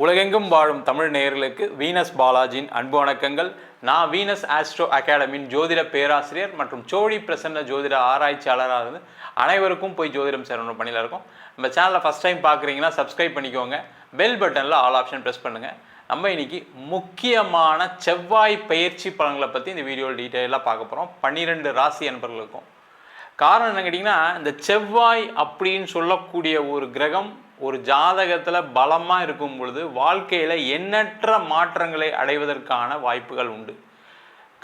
உலகெங்கும் வாழும் தமிழ் நேயர்களுக்கு வீனஸ் பாலாஜியின் அன்பு வணக்கங்கள். நான் வீனஸ் ஆஸ்ட்ரோ அகாடமியின் ஜோதிட பேராசிரியர் மற்றும் சோழி பிரசன்ன ஜோதிட ஆராய்ச்சியாளராக இருந்து அனைவருக்கும் போய் ஜோதிடம் சேரணும் பணியில் இருக்கும். நம்ம சேனலை ஃபஸ்ட் டைம் பார்க்குறீங்கன்னா சப்ஸ்கிரைப் பண்ணிக்கோங்க. பெல் பட்டனில் ஆல் ஆப்ஷன் ப்ரெஸ் பண்ணுங்கள். நம்ம இன்னைக்கு முக்கியமான செவ்வாய் பயிற்சி பலன்களை பற்றி இந்த வீடியோவில் டீட்டெயிலாக பார்க்க போகிறோம். 12 ராசி அன்பர்களுக்கும். காரணம் என்ன கேட்டிங்கன்னா, இந்த செவ்வாய் அப்படின்னு சொல்லக்கூடிய ஒரு கிரகம் ஒரு ஜாதகத்தில் பலமாக இருக்கும் பொழுது வாழ்க்கையில் எண்ணற்ற மாற்றங்களை அடைவதற்கான வாய்ப்புகள் உண்டு.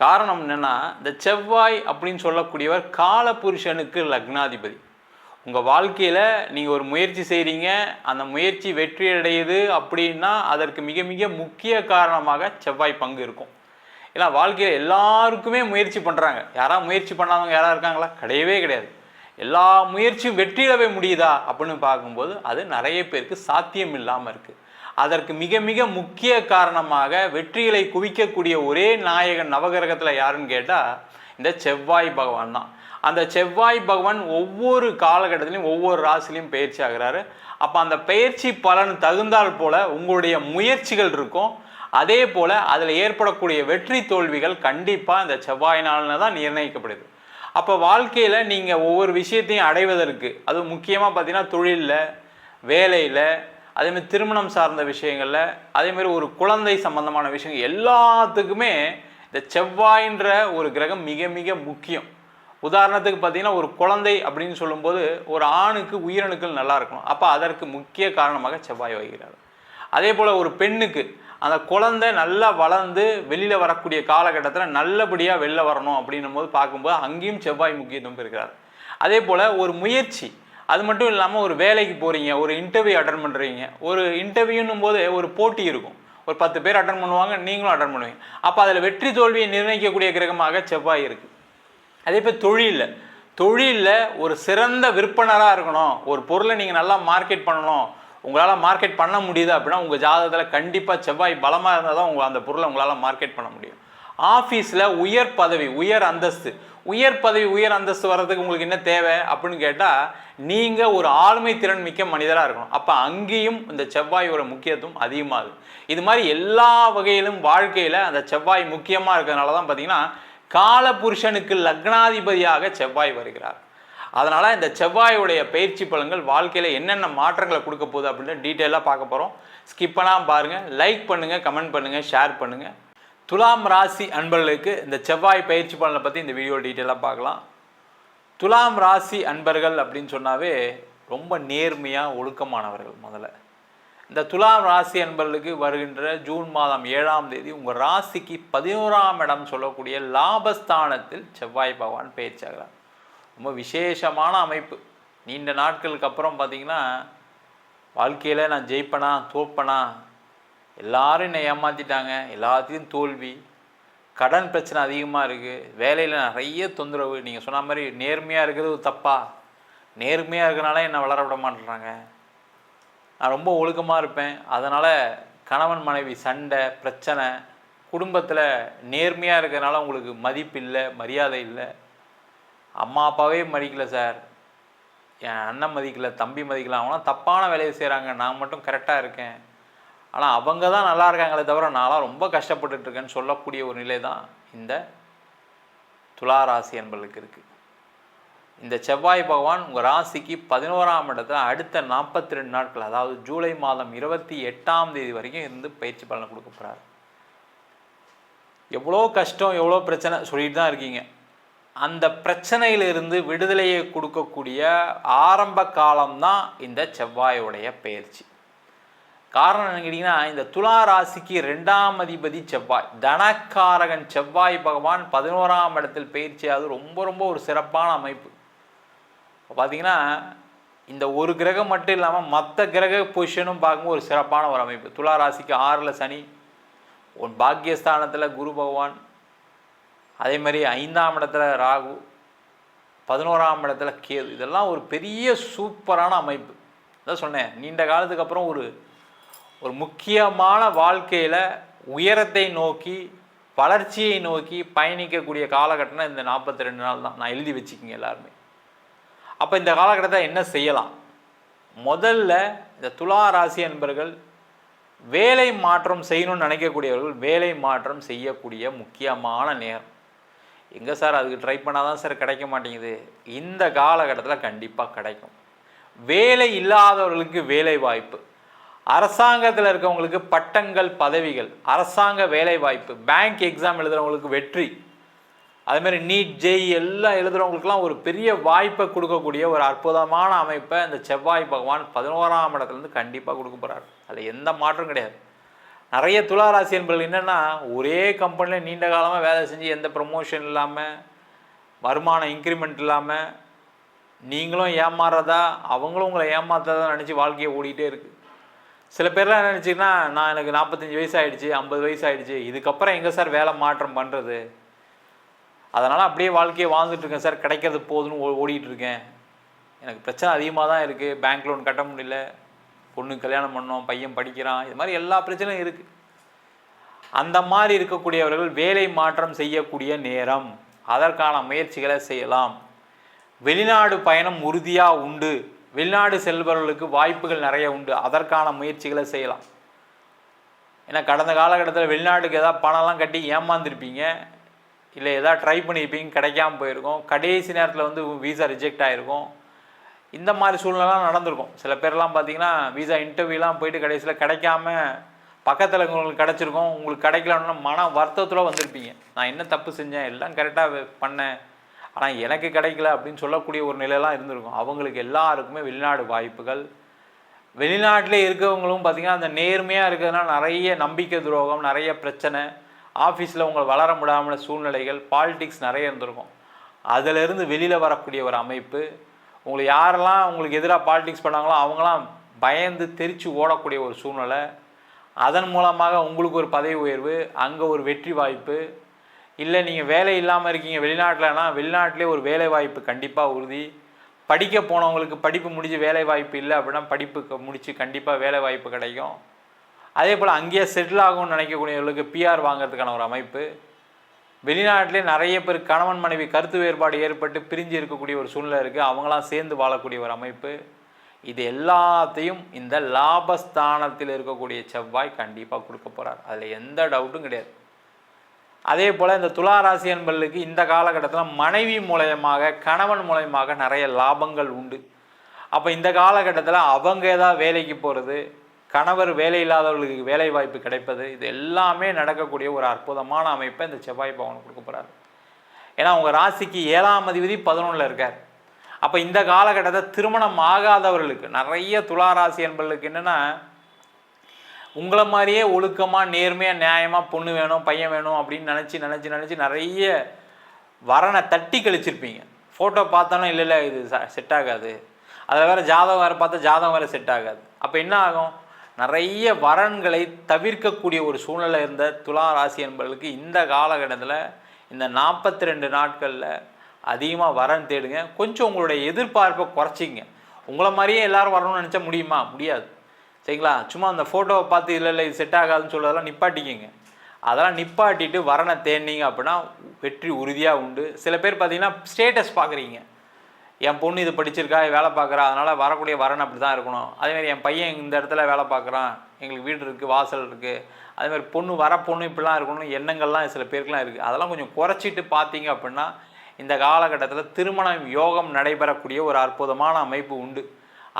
காரணம் என்னென்னா, இந்த செவ்வாய் அப்படின்னு சொல்லக்கூடியவர் காலபுருஷனுக்கு லக்னாதிபதி. உங்கள் வாழ்க்கையில் நீங்கள் ஒரு முயற்சி செய்கிறீங்க, அந்த முயற்சி வெற்றி அடையுது அப்படின்னா அதற்கு மிக மிக முக்கிய காரணமாக செவ்வாய் பங்கு இருக்கும். ஏன்னா வாழ்க்கையில் எல்லாருக்குமே முயற்சி பண்ணுறாங்க. யாராவது முயற்சி பண்ணாதவங்க யாராவது இருக்காங்களா? கிடையவே கிடையாது. எல்லா முயற்சியும் வெற்றியிடவே முடியுதா அப்படின்னு பார்க்கும்போது அது நிறைய பேருக்கு சாத்தியம் இல்லாமல் இருக்குது. அதற்கு மிக மிக முக்கிய காரணமாக வெற்றிகளை குவிக்கக்கூடிய ஒரே நாயகன் நவகிரகத்தில் யாருன்னு கேட்டால் இந்த செவ்வாய் பகவான் தான். அந்த செவ்வாய் பகவான் ஒவ்வொரு காலகட்டத்திலையும் ஒவ்வொரு ராசிலையும் பயிற்சி ஆகிறாரு. அப்போ அந்த பயிற்சி பலன் தகுந்தால் போல உங்களுடைய முயற்சிகள் இருக்கும். அதே போல் அதில் ஏற்படக்கூடிய வெற்றி தோல்விகள் கண்டிப்பாக இந்த செவ்வாயினால தான் நிர்ணயிக்கப்படுது. அப்போ வாழ்க்கையில் நீங்கள் ஒவ்வொரு விஷயத்தையும் அடைவதற்கு, அது முக்கியமாக பார்த்தீங்கன்னா தொழிலில், வேலையில், அதேமாதிரி திருமணம் சார்ந்த விஷயங்களில், அதேமாதிரி ஒரு குழந்தை சம்பந்தமான விஷயங்கள் எல்லாத்துக்குமே இந்த செவ்வாயின்ற ஒரு கிரகம் மிக மிக முக்கியம். உதாரணத்துக்கு பார்த்தீங்கன்னா, ஒரு குழந்தை அப்படின்னு சொல்லும்போது ஒரு ஆணுக்கு உயிரணுக்கள் நல்லா இருக்கணும். அப்போ அதற்கு முக்கிய காரணமாக செவ்வாய் வகிக்கிறார். அதே போல் ஒரு பெண்ணுக்கு அந்த குழந்தை நல்லா வளர்ந்து வெளியில் வரக்கூடிய காலகட்டத்தில் நல்லபடியாக வெளில வரணும் அப்படின்னும் போது பார்க்கும்போது அங்கேயும் செவ்வாய் முக்கியத்துவம் இருக்கிறார். அதே போல் ஒரு முயற்சி, அது மட்டும் இல்லாமல் ஒரு வேலைக்கு போகிறீங்க, ஒரு இன்டர்வியூ அட்டன் பண்ணுறீங்க. ஒரு இன்டர்வியூன்னும் போது ஒரு போட்டி இருக்கும். ஒரு 10 பேர் அட்டன் பண்ணுவாங்க, நீங்களும் அட்டன் பண்ணுவீங்க. அப்போ அதில் வெற்றி தோல்வியை நிர்ணயிக்கக்கூடிய கிரகமாக செவ்வாய் இருக்குது. அதே போல் தொழிலில் ஒரு சிறந்த விற்பனராக இருக்கணும், ஒரு பொருளை நீங்கள் நல்லா மார்க்கெட் பண்ணணும், உங்களால் மார்க்கெட் பண்ண முடியுது அப்படின்னா உங்கள் ஜாதகத்தில் கண்டிப்பாக செவ்வாய் பலமாக இருந்தால் தான் அந்த பொருளை உங்களால் மார்க்கெட் பண்ண முடியும். ஆஃபீஸில் உயர் பதவி, உயர் அந்தஸ்து வர்றதுக்கு உங்களுக்கு என்ன தேவை அப்படின்னு கேட்டால் நீங்கள் ஒரு ஆளுமை திறன் மிக்க மனிதராக இருக்கணும். அப்போ அங்கேயும் இந்த செவ்வாயோட முக்கியத்துவம் அதிகமாகுது. இது மாதிரி எல்லா வகையிலும் வாழ்க்கையில் அந்த செவ்வாய் முக்கியமாக இருக்கிறதுனால தான் பார்த்தீங்கன்னா காலபுருஷனுக்கு லக்னாதிபதியாக செவ்வாய் வருகிறார். அதனால் இந்த செவ்வாயுடைய பயிற்சி பலன்கள் வாழ்க்கையில் என்னென்ன மாற்றங்களை கொடுக்க போகுது அப்படின்னு டீட்டெயிலாக பார்க்க போகிறோம். ஸ்கிப் பண்ணாமல் பாருங்கள். லைக் பண்ணுங்கள், கமெண்ட் பண்ணுங்கள், ஷேர் பண்ணுங்கள். துலாம் ராசி அன்பர்களுக்கு இந்த செவ்வாய் பயிற்சி பலனை பற்றி இந்த வீடியோ டீட்டெயிலாக பார்க்கலாம். துலாம் ராசி அன்பர்கள் அப்படின்னு சொன்னாவே ரொம்ப நேர்மையாக ஒழுக்கமானவர்கள். முதல்ல இந்த துலாம் ராசி அன்பர்களுக்கு வருகின்ற ஜூன் மாதம் 7ஆம் தேதி உங்கள் ராசிக்கு 11ஆம் இடம் சொல்லக்கூடிய லாபஸ்தானத்தில் செவ்வாய் பகவான் பயிற்சி ஆகிறார். ரொம்ப விசேஷமான அமைப்பு. நீண்ட நாட்களுக்கு அப்புறம் பார்த்திங்கன்னா வாழ்க்கையில் நான் ஜெயிப்பனா தோப்பனா, எல்லாரும் என்னை ஏமாற்றிட்டாங்க, எல்லாத்தையும் தோல்வி, கடன் பிரச்சனை அதிகமாக இருக்குது, வேலையில் நிறைய தொந்தரவு. நீங்கள் சொன்ன மாதிரி நேர்மையாக இருக்கிறது தப்பா, நேர்மையாக இருக்கிறனால என்னை வளர விட மாட்டேறாங்க, நான் ரொம்ப ஒழுக்கமாக இருப்பேன், அதனால் கணவன் மனைவி சண்டை பிரச்சனை, குடும்பத்தில் நேர்மையாக இருக்கிறதுனால உங்களுக்கு மதிப்பு இல்லை, மரியாதை இல்லை, அம்மா அப்பாவே மதிக்கலை சார், என் அண்ணன் மதிக்கலை, தம்பி மதிக்கலை, அவங்களாம் தப்பான வேலையை செய்கிறாங்க, நான் மட்டும் கரெக்டாக இருக்கேன், ஆனால் அவங்க தான் நல்லா இருக்காங்களே தவிர நான்லாம் ரொம்ப கஷ்டப்பட்டுருக்கேன்னு சொல்லக்கூடிய ஒரு நிலை தான் இந்த துலா ராசி என்பர்களுக்கு இருக்குது. இந்த செவ்வாய் பகவான் உங்கள் ராசிக்கு 11ஆம் இடத்துல அடுத்த 42 நாட்கள், அதாவது ஜூலை மாதம் 28ஆம் தேதி வரைக்கும் இருந்து பயிற்சி பலனை கொடுக்க போகிறார். எவ்வளோ கஷ்டம், எவ்வளோ பிரச்சனை சொல்லிட்டு தான் இருக்கீங்க. அந்த பிரச்சனையிலிருந்து விடுதலையை கொடுக்கக்கூடிய ஆரம்ப காலம்தான் இந்த செவ்வாயுடைய பயிற்சி. காரணம் என்ன கேட்டிங்கன்னா, இந்த துலா ராசிக்கு 2ஆம் அதிபதி செவ்வாய், தனக்காரகன் செவ்வாய் பகவான் 11ஆம் இடத்தில் பயிற்சியாவது ரொம்ப ரொம்ப ஒரு சிறப்பான அமைப்பு. பார்த்தீங்கன்னா இந்த ஒரு கிரகம் மட்டும் இல்லாமல் மற்ற கிரக பொசிஷனும் பார்க்கும்போது ஒரு சிறப்பான ஒரு அமைப்பு. துலா ராசிக்கு 6ல் சனி, ஒரு பாக்கியஸ்தானத்தில் குரு பகவான், அதே மாதிரி 5ஆம் இடத்துல ராகு, 11ஆம் இடத்துல கேது. இதெல்லாம் ஒரு பெரிய சூப்பரான அமைப்பு. அதான் சொன்னேன், நீண்ட காலத்துக்கு அப்புறம் ஒரு முக்கியமான வாழ்க்கையில் உயரத்தை நோக்கி வளர்ச்சியை நோக்கி பயணிக்கக்கூடிய காலகட்டம்னா இந்த 42 நாள் தான். நான் எழுதி வச்சுக்கிங்க எல்லாருமே. அப்போ இந்த காலகட்டத்தை என்ன செய்யலாம்? முதல்ல இந்த துலா ராசி என்பர்கள் வேலை மாற்றம் செய்யணும்னு நினைக்கக்கூடியவர்கள் வேலை மாற்றம் செய்யக்கூடிய முக்கியமான நேரம். எங்கே சார் அதுக்கு ட்ரை பண்ணால் தான் சார் கிடைக்க மாட்டேங்குது. இந்த காலகட்டத்தில் கண்டிப்பாக கிடைக்கும். வேலை இல்லாதவர்களுக்கு வேலை வாய்ப்பு, அரசாங்கத்தில் இருக்கவங்களுக்கு பட்டங்கள் பதவிகள், அரசாங்க வேலை வாய்ப்பு, பேங்க் எக்ஸாம் எழுதுகிறவங்களுக்கு வெற்றி, அதுமாதிரி நீட் ஜெய் எல்லாம் எழுதுகிறவங்களுக்குலாம் ஒரு பெரிய வாய்ப்பை கொடுக்கக்கூடிய ஒரு அற்புதமான அமைப்பை இந்த செவ்வாய் பகவான் 11ஆம் இடத்துலேருந்து கண்டிப்பாக கொடுக்க போகிறார். அதில் எந்த மாற்றம் கிடையாது. நிறைய துளாராசி என்பர்கள் என்னென்னா ஒரே கம்பெனியில் நீண்ட காலமாக வேலை செஞ்சு எந்த ப்ரமோஷன் இல்லாமல், வருமானம் இன்க்ரிமெண்ட் இல்லாமல், நீங்களும் ஏமாறுறதா அவங்களும் உங்களை ஏமாத்துறதா நினச்சி வாழ்க்கையை ஓடிக்கிட்டே இருக்குது. சில பேர்லாம் என்ன நினச்சிங்கன்னா, நான் எனக்கு 45 வயசு ஆகிடுச்சு, 50 வயசு ஆகிடுச்சு, இதுக்கப்புறம் எங்கே சார் வேலை மாற்றம் பண்ணுறது, அதனால் அப்படியே வாழ்க்கையை வாழ்ந்துட்டுருக்கேன் சார், கிடைக்கிறது போதுன்னு ஓடிட்டுருக்கேன், எனக்கு பிரச்சனை அதிகமாக தான் இருக்குது, பேங்க் லோன் கட்ட முடியல, பொண்ணு கல்யாணம் பண்ணோம், பையன் படிக்கிறான், இது மாதிரி எல்லா பிரச்சனையும் இருக்குது. அந்த மாதிரி இருக்கக்கூடியவர்கள் வேலை மாற்றம் செய்யக்கூடிய நேரம். அதற்கான முயற்சிகளை செய்யலாம். வெளிநாடு பயணம் உறுதியாக உண்டு. வெளிநாடு செல்பவர்களுக்கு வாய்ப்புகள் நிறைய உண்டு. அதற்கான முயற்சிகளை செய்யலாம். ஏன்னா கடந்த காலகட்டத்தில் வெளிநாட்டுக்கு ஏதாவது பணம்லாம் கட்டி ஏமாந்துருப்பீங்க, இல்லை எதாவது ட்ரை பண்ணியிருப்பீங்க, கிடைக்காம போயிருக்கும், கடைசி நேரத்தில் வீசா ரிஜெக்ட் ஆகிருக்கும். இந்த மாதிரி சூழ்நிலாம் நடந்திருக்கும். சில பேர்லாம் பார்த்தீங்கன்னா வீசா இன்டர்வியூலாம் போயிட்டு கடைசியில் கிடைக்காம பக்கத்தில் உங்களுக்கு கிடச்சிருக்கும், உங்களுக்கு கிடைக்கலன்னா மன வருத்தத்தில் வந்திருப்பீங்க. நான் என்ன தப்பு செஞ்சேன், எல்லாம் கரெக்டாக பண்ணேன், ஆனால் எனக்கு கிடைக்கல அப்படின்னு சொல்லக்கூடிய ஒரு நிலையெல்லாம் இருந்திருக்கும். அவங்களுக்கு எல்லாருக்குமே வெளிநாடு வாய்ப்புகள். வெளிநாட்டிலே இருக்கவங்களும் பார்த்திங்கன்னா அந்த நேர்மையாக இருக்கிறதுனால நிறைய நம்பிக்கை துரோகம், நிறைய பிரச்சனை, ஆஃபீஸில் உங்களை வளர முடியாமல் சூழ்நிலைகள், பாலிடிக்ஸ் நிறைய இருந்திருக்கும். அதிலிருந்து வெளியில் வரக்கூடிய ஒரு அமைப்பு. உங்களுக்கு யாரெல்லாம் உங்களுக்கு எதிராக பாலிடிக்ஸ் பண்ணாங்களோ அவங்களாம் பயந்து தெரித்து ஓடக்கூடிய ஒரு சூழ்நிலை. அதன் மூலமாக உங்களுக்கு ஒரு பதவி உயர்வு, அங்கே ஒரு வெற்றி வாய்ப்பு. இல்லை நீங்கள் வேலை இல்லாமல் இருக்கீங்க வெளிநாட்டில்னா, வெளிநாட்டிலே ஒரு வேலை வாய்ப்பு கண்டிப்பாக உறுதி. படிக்க போனவங்களுக்கு படிப்பு முடிஞ்சு வேலை வாய்ப்பு இல்லை அப்படின்னா படிப்பு முடித்து கண்டிப்பாக வேலை வாய்ப்பு கிடைக்கும். அதே போல் அங்கேயே செட்டில் ஆகும்னு நினைக்கக்கூடியவர்களுக்கு பிஆர் வாங்கிறதுக்கான ஒரு அமைப்பு. வெளிநாட்டிலே நிறைய பேர் கணவன் மனைவி கருத்து வேறுபாடு ஏற்பட்டு பிரிஞ்சு இருக்கக்கூடிய ஒரு சூழ்நிலை இருக்குது, அவங்களாம் சேர்ந்து வாழக்கூடிய ஒரு அமைப்பு. இது எல்லாத்தையும் இந்த லாபஸ்தானத்தில் இருக்கக்கூடிய செவ்வாய் கண்டிப்பாக கொடுக்க போகிறார். அதில் எந்த டவுட்டும் கிடையாது. அதே போல் இந்த துளாராசி என்பர்களுக்கு இந்த காலகட்டத்தில் மனைவி மூலயமாக, கணவன் மூலயமாக நிறைய லாபங்கள் உண்டு. அப்போ இந்த காலகட்டத்தில் அவங்க ஏதாவது வேலைக்கு போகிறது, கணவர் வேலை இல்லாதவர்களுக்கு வேலை வாய்ப்பு கிடைப்பது, இது எல்லாமே நடக்கக்கூடிய ஒரு அற்புதமான அமைப்பை இந்த செவ்வாய் பகவான் கொடுக்க போகிறார். ஏன்னா உங்கள் ராசிக்கு 7ஆம் அதிபதி 11ல் இருக்கார். அப்போ இந்த காலகட்டத்தை திருமணம் ஆகாதவர்களுக்கு, நிறைய துளாராசி என்பர்களுக்கு என்னென்னா உங்களை மாதிரியே ஒழுக்கமாக நேர்மையாக நியாயமாக பொண்ணு வேணும் பையன் வேணும் அப்படின்னு நினச்சி நிறைய வரனை தட்டி கழிச்சிருப்பீங்க. ஃபோட்டோ பார்த்தாலும் இல்லை இது செட் ஆகாது, அதில் வேறு ஜாதகம் வேறு பார்த்தா ஜாதகம் வேறு செட் ஆகாது. அப்போ என்ன ஆகும், நிறைய வரன்களை தவிர்க்கக்கூடிய ஒரு சூழ்நிலை இருந்த துலா ராசி என்பவர்களுக்கு இந்த காலகட்டத்தில் இந்த 42 நாட்களில் அதிகமாக வரன் தேடுங்க. கொஞ்சம் உங்களுடைய எதிர்பார்ப்பை குறைச்சிங்க. உங்களை மாதிரியே எல்லோரும் வரணும்னு நினச்சா முடியுமா? முடியாது. சரிங்களா? சும்மா அந்த ஃபோட்டோவை பார்த்து இல்லை இது செட் ஆகாதுன்னு சொல்கிறதெல்லாம் நிப்பாட்டிக்கிங்க. அதெல்லாம் நிப்பாட்டிட்டு வரனை தேடினீங்க அப்படின்னா வெற்றி உறுதியாக உண்டு. சில பேர் பார்த்தீங்கன்னா ஸ்டேட்டஸ் பார்க்குறீங்க, என் பொண்ணு இது படிச்சிருக்கா, வேலை பார்க்குறா, அதனால் வரக்கூடிய வரன் அப்படி தான் இருக்கணும். அதேமாதிரி என் பையன் இந்த இடத்துல வேலை பார்க்குறான், எங்களுக்கு வீடு இருக்குது, வாசல் இருக்குது, அதேமாதிரி பொண்ணு வர பொண்ணு இப்படிலாம் இருக்கணும்னு எண்ணங்கள்லாம் சில பேருக்குலாம் இருக்குது. அதெல்லாம் கொஞ்சம் குறைச்சிட்டு பார்த்தீங்க அப்படின்னா இந்த காலகட்டத்தில் திருமணம் யோகம் நடைபெறக்கூடிய ஒரு அற்புதமான அமைப்பு உண்டு.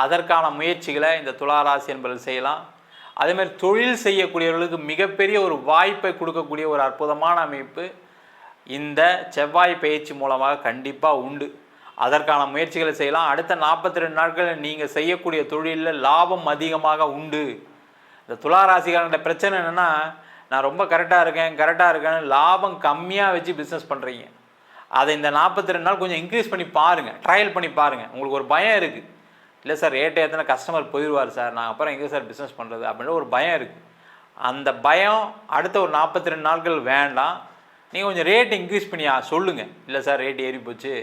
அதற்கான முயற்சிகளை இந்த துளாராசி என்பவர்கள் செய்யலாம். அதேமாதிரி தொழில் செய்யக்கூடியவர்களுக்கு மிகப்பெரிய ஒரு வாய்ப்பை கொடுக்கக்கூடிய ஒரு அற்புதமான அமைப்பு இந்த செவ்வாய் பயிற்சி மூலமாக கண்டிப்பாக உண்டு. அதற்கான முயற்சிகளை செய்யலாம். அடுத்த 42 நாட்களில் நீங்கள் செய்யக்கூடிய தொழிலில் லாபம் அதிகமாக உண்டு. இந்த துளாராசிக்காரங்கள பிரச்சனை என்னென்னா, நான் ரொம்ப கரெக்டாக இருக்கேன்னு லாபம் கம்மியாக வச்சு பிஸ்னஸ் பண்ணுறீங்க. அதை இந்த 42 நாள் கொஞ்சம் இன்க்ரீஸ் பண்ணி பாருங்கள், ட்ரையல் பண்ணி பாருங்கள். உங்களுக்கு ஒரு பயம் இருக்குது, இல்லை சார் ரேட்டை ஏற்றின கஸ்டமர் போயிடுவார் சார், நான் அப்புறம் எங்கே சார் பிஸ்னஸ் பண்ணுறது அப்படின்ற ஒரு பயம் இருக்குது. அந்த பயம் அடுத்த ஒரு 42 நாட்கள் வேண்டாம். நீங்கள் கொஞ்சம் ரேட் இன்க்ரீஸ் பண்ணி சொல்லுங்கள். இல்லை சார் ரேட் ஏறி போச்சு,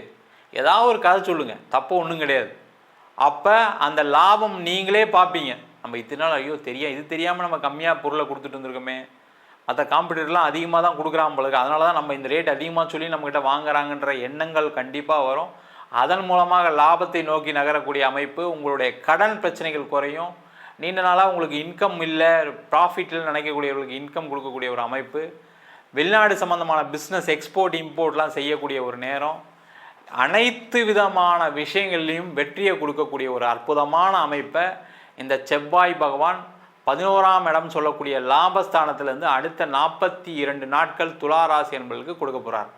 ஏதாவது ஒரு கதை சொல்லுங்கள், தப்பு ஒன்றும் கிடையாது. அப்போ அந்த லாபம் நீங்களே பார்ப்பீங்க. நம்ம இத்தனை நாள் ஐயோ இது தெரியாமல் நம்ம கம்மியாக பொருளை கொடுத்துட்டு வந்துருக்கோமே, மற்ற காம்படிட்டர்லாம் அதிகமாக தான் கொடுக்குறான் போலுக்கு, அதனால தான் நம்ம இந்த ரேட் அதிகமாக சொல்லி நம்மக்கிட்ட வாங்குறாங்கன்ற எண்ணங்கள் கண்டிப்பாக வரும். அதன் மூலமாக லாபத்தை நோக்கி நகரக்கூடிய அமைப்பு. உங்களுடைய கடன் பிரச்சனைகள் குறையும், நீண்ட நாளாக உங்களுக்கு இன்கம் இல்லை, ப்ராஃபிட்டில் நினைக்கக்கூடியவர்களுக்கு இன்கம் கொடுக்கக்கூடிய ஒரு அமைப்பு, வெளிநாடு சம்மந்தமான பிஸ்னஸ் எக்ஸ்போர்ட் இம்போர்ட்லாம் செய்யக்கூடிய ஒரு நேரம், அனைத்து விதமான விஷயங்கள்லையும் வெற்றியை கொடுக்கக்கூடிய ஒரு அற்புதமான அமைப்பை இந்த செவ்வாய் பகவான் 11ஆம் இடம் சொல்லக்கூடிய லாபஸ்தானத்திலேருந்து அடுத்த 42 நாட்கள் துலா ராசி என்பதற்கு கொடுக்க போகிறார்.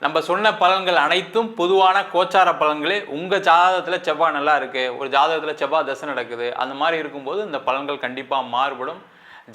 நம்ம சொன்ன பலன்கள் அனைத்தும் பொதுவான கோச்சார பலன்களே. உங்கள் ஜாதகத்தில் செவ்வாய் நல்லா இருக்குது, ஒரு ஜாதகத்தில் செவ்வாய் தசை நடக்குது, அந்த மாதிரி இருக்கும்போது இந்த பலன்கள் கண்டிப்பாக மாறுபடும்.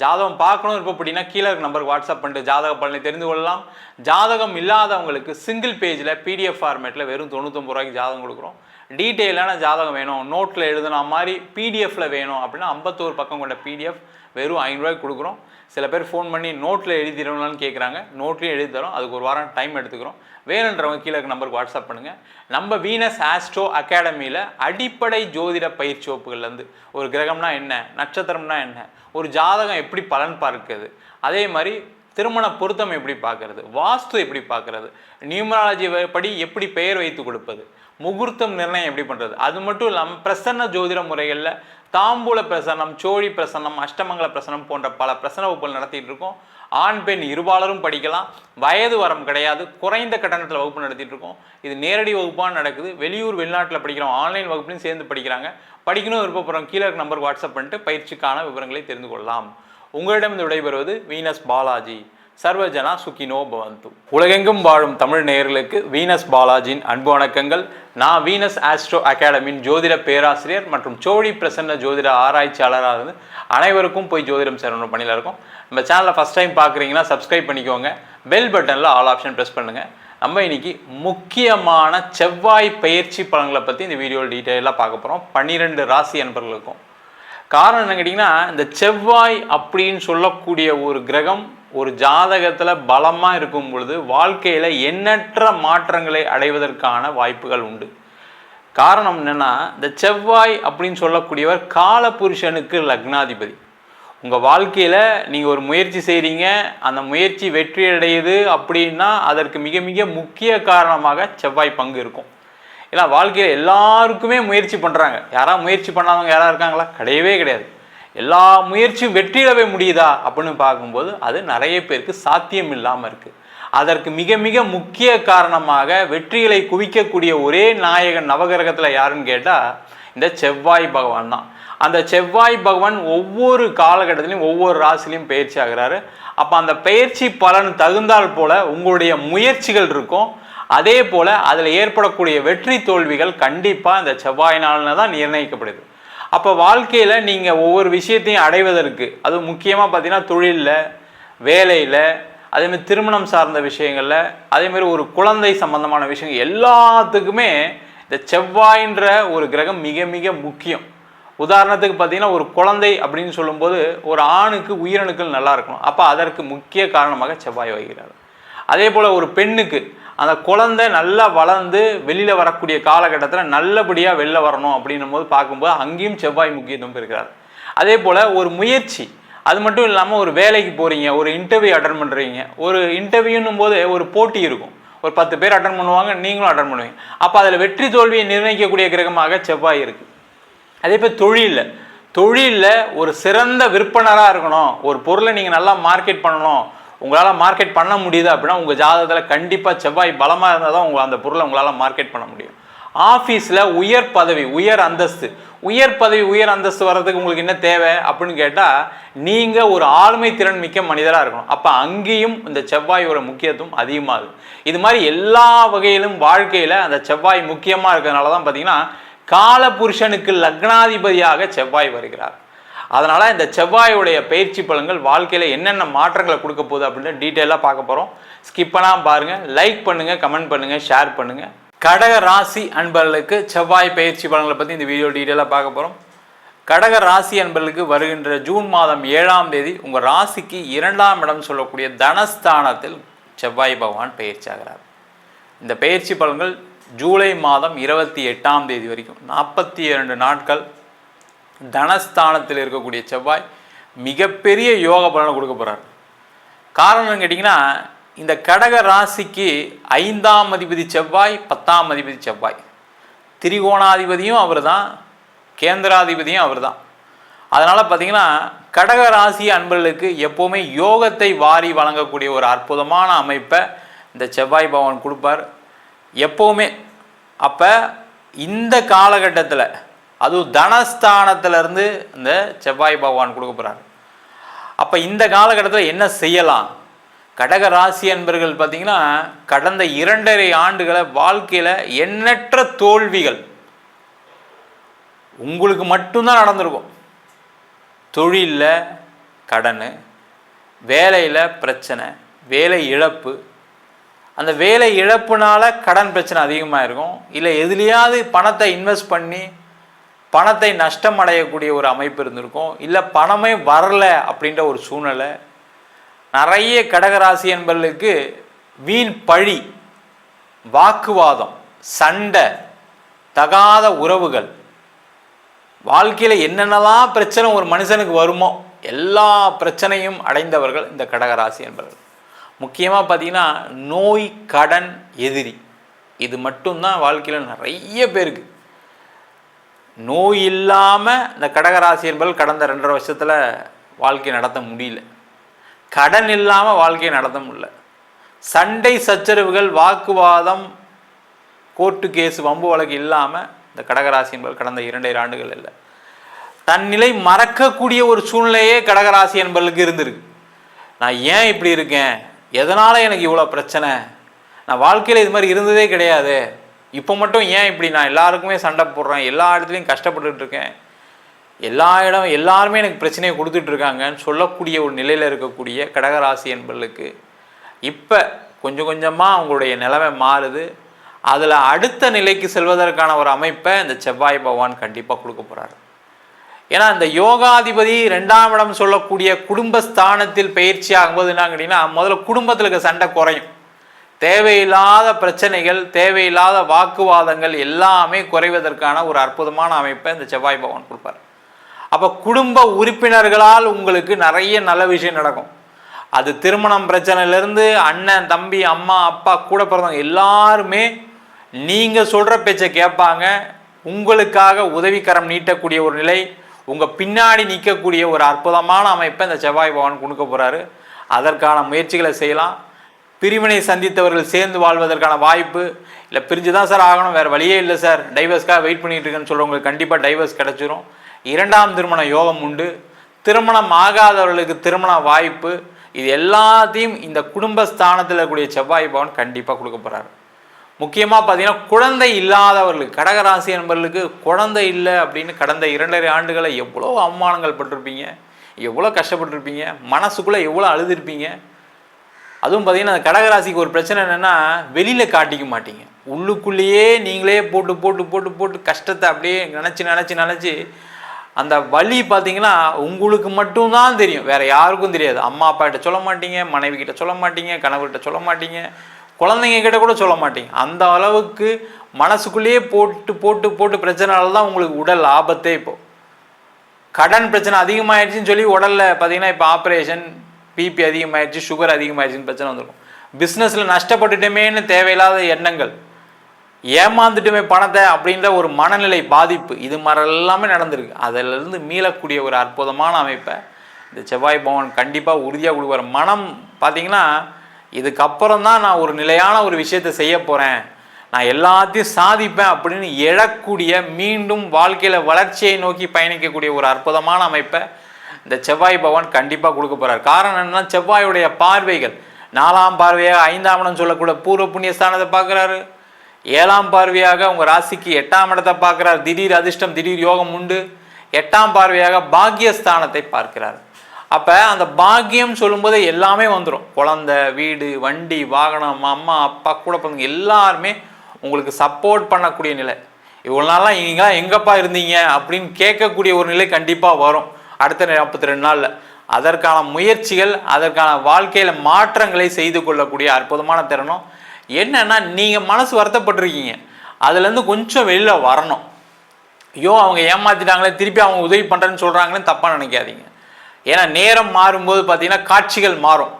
ஜாதகம் பார்க்கணும் இருப்போம் அப்படின்னா கீழே இருக்க நம்பருக்கு வாட்ஸ்அப் பண்ணிட்டு ஜாதக பலனை தெரிந்து கொள்ளலாம். ஜாதகம் இல்லாதவங்களுக்கு சிங்கிள் பேஜில் பிடிஎஃப் ஃபார்மேட்டில் வெறும் 99 ரூபாய்க்கு ஜாதகம் கொடுக்குறோம். டீட்டெயிலான ஜாதகம் வேணும், நோட்டில் எழுதுன மாதிரி பிடிஎஃப்பில் வேணும் அப்படின்னா 51 பக்கம் கொண்ட பிடிஎஃப் வெறும் 5 ரூபாய்க்கு கொடுக்குறோம். சில பேர் ஃபோன் பண்ணி நோட்டில் எழுதி தரணும்னு கேட்குறாங்க, நோட்லேயும் எழுதி தரோம். அதுக்கு ஒரு வாரம் டைம் எடுத்துக்கிறோம். வேணுன்றவங்க கீழே இருக்க நம்பருக்கு வாட்ஸ்அப் பண்ணுங்கள். நம்ம வீனஸ் ஆஸ்ட்ரோ அகாடமியில் அடிப்படை ஜோதிட பயிற்சி வகுப்புகள்லேருந்து ஒரு கிரகம்னா என்ன, நட்சத்திரம்னா என்ன, ஒரு ஜாதகம் எப்படி பலன் பார்க்குறது, அதே மாதிரி திருமண பொருத்தம் எப்படி பார்க்கறது, வாஸ்து எப்படி பார்க்கறது, நியூமராலஜி படி எப்படி பெயர் வைத்து கொடுப்பது, முகூர்த்தம் நிர்ணயம் எப்படி பண்ணுறது, அது மட்டும் இல்லாமல் பிரசன்ன ஜோதிட முறைகளில் தாம்பூல பிரசன்னம், சோழி பிரசன்னம், அஷ்டமங்கல பிரசன்னம் போன்ற பல பிரசன்ன வகுப்புகள் நடத்திட்டு இருக்கோம். ஆண் பெண் இருபாலரும் படிக்கலாம். வயது வரம் கிடையாது. குறைந்த கட்டணத்தில் வகுப்பு நடத்திட்டு இருக்கோம். இது நேரடி வகுப்பாக நடக்குது. வெளியூர் வெளிநாட்டில் படிக்கிறோம், ஆன்லைன் வகுப்புலையும் சேர்ந்து படிக்கிறாங்க. படிக்கணும் விருப்பப்படுறோம் கீழே இருக்க நம்பருக்கு வாட்ஸ்அப் பண்ணிட்டு பயிற்சிக்கான விவரங்களை தெரிந்து கொள்ளலாம். உங்களிடம் இந்த விடைபெறுவது வீனஸ் பாலாஜி. சர்வஜனா சுகினோ பவந்து. உலகெங்கும் வாழும் தமிழ் நேயர்களுக்கு வீனஸ் பாலாஜியின் அன்பு வணக்கங்கள். நான் வீனஸ் ஆஸ்ட்ரோ அகாடமியின் ஜோதிட பேராசிரியர் மற்றும் சோழி பிரசன்ன ஜோதிட ஆராய்ச்சியாளராக இருந்து அனைவருக்கும் போய் ஜோதிடம் சேரணும் பணியில் இருக்கும். நம்ம சேனலில் ஃபஸ்ட் டைம் பார்க்குறீங்கன்னா சப்ஸ்கிரைப் பண்ணிக்கோங்க. பெல் பட்டனில் ஆல் ஆப்ஷன் ப்ரெஸ் பண்ணுங்கள். நம்ம இன்னைக்கு முக்கியமான செவ்வாய் பயிற்சி பலன்களை பற்றி இந்த வீடியோவில் டீட்டெயிலாக பார்க்க போகிறோம். 12 ராசி அன்பர்களுக்கும். காரணம் என்ன கேட்டிங்கன்னா, இந்த செவ்வாய் அப்படின்னு சொல்லக்கூடிய ஒரு கிரகம் ஒரு ஜாதகத்தில் பலமாக இருக்கும் பொழுது வாழ்க்கையில் எண்ணற்ற மாற்றங்களை அடைவதற்கான வாய்ப்புகள் உண்டு. காரணம் என்னென்னா, இந்த செவ்வாய் அப்படின்னு சொல்லக்கூடியவர் காலபுருஷனுக்கு லக்னாதிபதி. உங்கள் வாழ்க்கையில் நீங்கள் ஒரு முயற்சி செய்கிறீங்க, அந்த முயற்சி வெற்றி அடையுது அப்படின்னா அதற்கு மிக மிக முக்கிய காரணமாக செவ்வாய் பங்கு இருக்கும். ஏன்னா வாழ்க்கையில் எல்லாருக்குமே முயற்சி பண்ணுறாங்க. யாராவது முயற்சி பண்ணாதவங்க யாராவது இருக்காங்களா? கிடையவே கிடையாது. எல்லா முயற்சியும் வெற்றியிடவே முடியுதா அப்படின்னு பார்க்கும்போது அது நிறைய பேருக்கு சாத்தியம் இல்லாமல் இருக்குது. அதற்கு மிக மிக முக்கிய காரணமாக வெற்றிகளை குவிக்கக்கூடிய ஒரே நாயகன் நவகிரகத்தில் யாருன்னு கேட்டால் இந்த செவ்வாய் பகவான் தான். அந்த செவ்வாய் பகவான் ஒவ்வொரு காலகட்டத்திலையும் ஒவ்வொரு ராசிலையும் பயிற்சி ஆகிறாரு. அப்போ அந்த பயிற்சி பலன் தகுந்தால் போல உங்களுடைய முயற்சிகள் இருக்கும். அதே போல் அதில் ஏற்படக்கூடிய வெற்றி தோல்விகள் கண்டிப்பாக இந்த செவ்வாயினால தான் நிர்ணயிக்கப்படுது. அப்போ வாழ்க்கையில் நீங்கள் ஒவ்வொரு விஷயத்தையும் அடைவதற்கு, அது முக்கியமாக பார்த்தீங்கன்னா தொழிலில், வேலையில், அதேமாதிரி திருமணம் சார்ந்த விஷயங்களில், அதேமாதிரி ஒரு குழந்தை சம்பந்தமான விஷயங்கள் எல்லாத்துக்குமே இந்த செவ்வாயின்ற ஒரு கிரகம் மிக மிக முக்கியம். உதாரணத்துக்கு பார்த்தீங்கன்னா ஒரு குழந்தை அப்படின்னு சொல்லும்போது ஒரு ஆணுக்கு உயிரணுக்கள் நல்லா இருக்கணும். அப்போ அதற்கு முக்கிய காரணமாக செவ்வாய் வகிக்கிறார். அதே போல் ஒரு பெண்ணுக்கு அந்த குழந்தை நல்லா வளர்ந்து வெளியில் வரக்கூடிய காலகட்டத்தில் நல்லபடியாக வெளில வரணும் அப்படின்னும் போது பார்க்கும்போது அங்கேயும் செவ்வாய் முக்கியத்துவம் இருக்கிறார். அதே போல் ஒரு முயற்சி, அது மட்டும் இல்லாமல் ஒரு வேலைக்கு போகிறீங்க, ஒரு இன்டர்வியூ அட்டன் பண்ணுறீங்க. ஒரு இன்டர்வியூன்னும் போது ஒரு போட்டி இருக்கும். ஒரு 10 பேர் அட்டன் பண்ணுவாங்க, நீங்களும் அட்டன் பண்ணுவீங்க. அப்போ அதில் வெற்றி தோல்வியை நிர்ணயிக்கக்கூடிய கிரகமாக செவ்வாய் இருக்குது. அதே போல் தொழிலில் ஒரு சிறந்த விற்பனராக இருக்கணும், ஒரு பொருளை நீங்கள் நல்லா மார்க்கெட் பண்ணணும், உங்களால் மார்க்கெட் பண்ண முடியுது அப்படின்னா உங்கள் ஜாதகத்தில் கண்டிப்பாக செவ்வாய் பலமாக இருந்தால் தான் அந்த பொருளை உங்களால் மார்க்கெட் பண்ண முடியும். ஆஃபீஸில் உயர் பதவி, உயர் அந்தஸ்து வர்றதுக்கு உங்களுக்கு என்ன தேவை அப்படின்னு கேட்டால் நீங்கள் ஒரு ஆளுமை திறன் மிக்க மனிதராக இருக்கணும். அப்போ அங்கேயும் இந்த செவ்வாயோட முக்கியத்துவம் அதிகமாகுது. இது மாதிரி எல்லா வகையிலும் வாழ்க்கையில் அந்த செவ்வாய் முக்கியமாக இருக்கிறதுனால தான் பார்த்தீங்கன்னா காலபுருஷனுக்கு லக்னாதிபதியாக செவ்வாய் வருகிறார். அதனால் இந்த செவ்வாயுடைய பயிற்சி பலன்கள் வாழ்க்கையில் என்னென்ன மாற்றங்களை கொடுக்க போகுது அப்படின்னு டீட்டெயிலாக பார்க்க போகிறோம். ஸ்கிப் பண்ணாமல் பாருங்கள், லைக் பண்ணுங்கள், கமெண்ட் பண்ணுங்கள், ஷேர் பண்ணுங்கள். கடக ராசி அன்பர்களுக்கு செவ்வாய் பயிற்சி பலன்களை பற்றி இந்த வீடியோ டீட்டெயிலாக பார்க்க போகிறோம். கடக ராசி அன்பர்களுக்கு வருகின்ற ஜூன் மாதம் 7ஆம் தேதி உங்கள் ராசிக்கு 2ஆம் இடம் சொல்லக்கூடிய தனஸ்தானத்தில் செவ்வாய் பகவான் பயிற்சி ஆகிறார். இந்த பயிற்சி பலன்கள் ஜூலை மாதம் 28ஆம் தேதி வரைக்கும் 42 நாட்கள் தனஸ்தானத்தில் இருக்கக்கூடிய செவ்வாய் மிகப்பெரிய யோக பலனை கொடுக்க போகிறார். காரணம் கேட்டிங்கன்னா, இந்த கடக ராசிக்கு 5ஆம் அதிபதி செவ்வாய், 10ஆம் அதிபதி செவ்வாய், திரிகோணாதிபதியும் அவர் தான், கேந்திராதிபதியும் அவர் தான். அதனால் பார்த்தீங்கன்னா கடக ராசி அன்பர்களுக்கு எப்போவுமே யோகத்தை வாரி வழங்கக்கூடிய ஒரு அற்புதமான அமைப்பை இந்த செவ்வாய் பகவான் கொடுப்பார் எப்போவுமே. அப்போ இந்த காலகட்டத்தில் அதுவும் தனஸ்தானத்திலேருந்து இந்த செவ்வாய் பகவான் கொடுக்க போகிறார். அப்போ இந்த காலகட்டத்தில் என்ன செய்யலாம்? கடக ராசி அன்பர்கள் பார்த்தீங்கன்னா கடந்த 2.5 ஆண்டுகளை வாழ்க்கையில் எண்ணற்ற தோல்விகள் உங்களுக்கு மட்டும்தான் நடந்திருக்கும். தொழிலில் கடன், வேலையில் பிரச்சனை, வேலை இழப்பு, அந்த வேலை இழப்புனால கடன் பிரச்சனை அதிகமாக இருக்கும். இல்லை எதுலையாவது பணத்தை இன்வெஸ்ட் பண்ணி பணத்தை நஷ்டம் அடையக்கூடிய ஒரு அமைப்பு இருந்திருக்கும். இல்லை பணமே வரல அப்படின்ற ஒரு சூழ்நிலை. நிறைய கடகராசி என்பவர்களுக்கு வீண் பழி, வாக்குவாதம், சண்டை, தகாத உறவுகள், வாழ்க்கையில் என்னென்னலாம் பிரச்சனை ஒரு மனுஷனுக்கு வருமோ எல்லா பிரச்சனையும் அடைந்தவர்கள் இந்த கடகராசி என்பவர்கள். முக்கியமாக பார்த்தீங்கன்னா நோய், கடன், எதிரி, இது மட்டும்தான் வாழ்க்கையில் நிறைய பேருக்கு. நோய் இல்லாமல் இந்த கடகராசி என்பவர்கள் கடந்த 2.5 வருஷத்தில் வாழ்க்கை நடத்த முடியல. கடன் இல்லாமல் வாழ்க்கையை நடத்த முடியல. சண்டை சச்சரவுகள், வாக்குவாதம், கோர்ட்டு கேஸு, வம்பு வழக்கு இல்லாமல் இந்த கடகராசி என்பவர்கள் கடந்த 2.5 ஆண்டுகள் இல்லை. தன் நிலை மறக்கக்கூடிய ஒரு சூழ்நிலையே கடகராசி என்பவர்களுக்கு இருந்திருக்கு. நான் ஏன் இப்படி இருக்கேன், எதனால் எனக்கு இவ்வளோ பிரச்சனை, நான் வாழ்க்கையில் இது மாதிரி இருந்ததே கிடையாது, இப்போ மட்டும் ஏன் இப்படி, நான் எல்லாருக்குமே சண்டை போடுறேன், எல்லா இடத்துலையும் கஷ்டப்பட்டுட்டு இருக்கேன், எல்லாருமே எனக்கு பிரச்சனையை கொடுத்துட்ருக்காங்கன்னு சொல்லக்கூடிய ஒரு நிலையில் இருக்கக்கூடிய கடகராசி என்பவர்களுக்கு இப்போ கொஞ்சம் கொஞ்சமாக அவங்களுடைய நிலைமை மாறுது. அதில் அடுத்த நிலைக்கு செல்வதற்கான ஒரு அமைப்பை இந்த செவ்வாய் பகவான் கண்டிப்பாக கொடுக்க போகிறார். ஏன்னா இந்த யோகாதிபதி 2ஆம் இடம் சொல்லக்கூடிய குடும்பஸ்தானத்தில் பயிற்சி ஆகும்போது என்ன கேட்டிங்கன்னா முதல்ல குடும்பத்தில் இருக்க சண்டை குறையும். தேவையில்லாத பிரச்சனைகள், தேவையில்லாத வாக்குவாதங்கள் எல்லாமே குறைவதற்கான ஒரு அற்புதமான அமைப்பை இந்த செவ்வாய் பகவான் கொடுப்பார். அப்போ குடும்ப உறுப்பினர்களால் உங்களுக்கு நிறைய நல்ல விஷயம் நடக்கும். அது திருமணம் பிரச்சனையிலேருந்து அண்ணன், தம்பி, அம்மா, அப்பா, கூட பிறந்தவங்க எல்லாருமே நீங்கள் சொல்கிற பேச்சை கேட்பாங்க. உங்களுக்காக உதவிக்கரம் நீட்டக்கூடிய ஒரு நிலை, உங்கள் பின்னாடி நிற்கக்கூடிய ஒரு அற்புதமான அமைப்பை இந்த செவ்வாய் பகவான் கொடுக்க போகிறாரு. அதற்கான முயற்சிகளை செய்யலாம். பிரிவினை சந்தித்தவர்கள் சேர்ந்து வாழ்வதற்கான வாய்ப்பு, இல்லை பிரிஞ்சு தான் சார் ஆகணும், வேறு வழியே இல்லை சார், டைவர்ஸ்க்காக வெயிட் பண்ணிகிட்டு இருக்கேன்னு சொல்கிறவங்களுக்கு கண்டிப்பாக டைவர்ஸ் கிடச்சிரும். 2ஆம் திருமண யோகம் உண்டு. திருமணம் ஆகாதவர்களுக்கு திருமண வாய்ப்பு, இது எல்லாத்தையும் இந்த குடும்பஸ்தானத்தில் இருக்கக்கூடிய செவ்வாய் பகவான் கண்டிப்பாக கொடுக்க போகிறாரு. முக்கியமாக பார்த்தீங்கன்னா குழந்தை இல்லாதவர்களுக்கு, கடகராசி என்பவர்களுக்கு குழந்தை இல்லை அப்படின்னு கடந்த 2.5 ஆண்டுகளை எவ்வளோ அவமானங்கள் பட்டிருப்பீங்க, எவ்வளோ கஷ்டப்பட்டுருப்பீங்க, மனசுக்குள்ளே எவ்வளோ அழுதுருப்பீங்க. அதுவும் பார்த்தீங்கன்னா அந்த கடகராசிக்கு ஒரு பிரச்சனை என்னென்னா வெளியில் காட்டிக்க மாட்டீங்க. உள்ளுக்குள்ளேயே நீங்களே போட்டு போட்டு போட்டு போட்டு கஷ்டத்தை அப்படியே நினச்சி அந்த வலி பார்த்தீங்கன்னா உங்களுக்கு மட்டும்தான் தெரியும், வேறு யாருக்கும் தெரியாது. அம்மா அப்பா கிட்ட சொல்ல மாட்டீங்க, மனைவி கிட்ட சொல்ல மாட்டீங்க, கணவர்கிட்ட சொல்ல மாட்டீங்க, குழந்தைங்க கிட்ட கூட சொல்ல மாட்டீங்க. அந்த அளவுக்கு மனசுக்குள்ளேயே போட்டு போட்டு போட்டு பிரச்சனைனால தான் உங்களுக்கு உடல் ஆபத்தே. இப்போது கடன் பிரச்சனை அதிகமாகிடுச்சின்னு சொல்லி உடலில் பார்த்தீங்கன்னா இப்போ ஆப்ரேஷன், பிபி அதிகமாகிடுச்சு, சுகர் அதிகமாகிடுச்சின்னு பிரச்சனை வந்துடும். பிஸ்னஸில் நஷ்டப்பட்டுட்டோமேன்னு தேவையில்லாத எண்ணங்கள், ஏமாந்துட்டுமே பணத்தை அப்படின்ற ஒரு மனநிலை பாதிப்பு, இது மாதிரி எல்லாமே நடந்திருக்கு. அதிலிருந்து மீளக்கூடிய ஒரு அற்புதமான அமைப்பை இந்த செவ்வாய் பகவான் கண்டிப்பாக உறுதியாக கொடுக்குற. மனம் பார்த்தீங்கன்னா இதுக்கப்புறம் தான் நான் ஒரு நிலையான ஒரு விஷயத்தை செய்ய போகிறேன், நான் எல்லாத்தையும் சாதிப்பேன் அப்படின்னு எழக்கூடிய, மீண்டும் வாழ்க்கையில் வளர்ச்சியை நோக்கி பயணிக்கக்கூடிய ஒரு அற்புதமான அமைப்பை இந்த செவ்வாய் பகவான் கண்டிப்பாக கொடுக்க போகிறார். காரணம் என்னன்னா செவ்வாயுடைய பார்வைகள் 4ஆம் பார்வையாக 5ஆம் இடம் சொல்லக்கூடிய பூர்வ புண்ணிய ஸ்தானத்தை பார்க்குறாரு. 7ஆம் பார்வையாக உங்கள் ராசிக்கு 8ஆம் இடத்தை பார்க்குறார். திடீர் அதிர்ஷ்டம், திடீர் யோகம் உண்டு. 8ஆம் பார்வையாக பாக்கியஸ்தானத்தை பார்க்கிறார். அப்போ அந்த பாக்கியம் சொல்லும்போது எல்லாமே வந்துடும். குழந்தை, வீடு, வண்டி, வாகனம், அம்மா அப்பா, கூட பிறந்தவங்க எல்லாருமே உங்களுக்கு சப்போர்ட் பண்ணக்கூடிய நிலை. இவ்வளோ நாள்லாம் நீங்களாம் எங்கப்பா இருந்தீங்க அப்படின்னு கேட்கக்கூடிய ஒரு நிலை கண்டிப்பாக வரும் அடுத்த 42 நாளில். அதற்கான முயற்சிகள், அதற்கான வாழ்க்கையில் மாற்றங்களை செய்து கொள்ளக்கூடிய அற்புதமான தருணம். என்னன்னா நீங்கள் மனசு வருத்தப்பட்டிருக்கீங்க, அதுலேருந்து கொஞ்சம் வெளியில் வரணும். ஐயோ அவங்க ஏமாற்றிட்டாங்களே, திருப்பி அவங்க உதவி பண்ணுறேன்னு சொல்கிறாங்களேன்னு தப்பாக நினைக்காதீங்க. ஏன்னா நேரம் மாறும்போது பார்த்தீங்கன்னா காட்சிகள் மாறும்.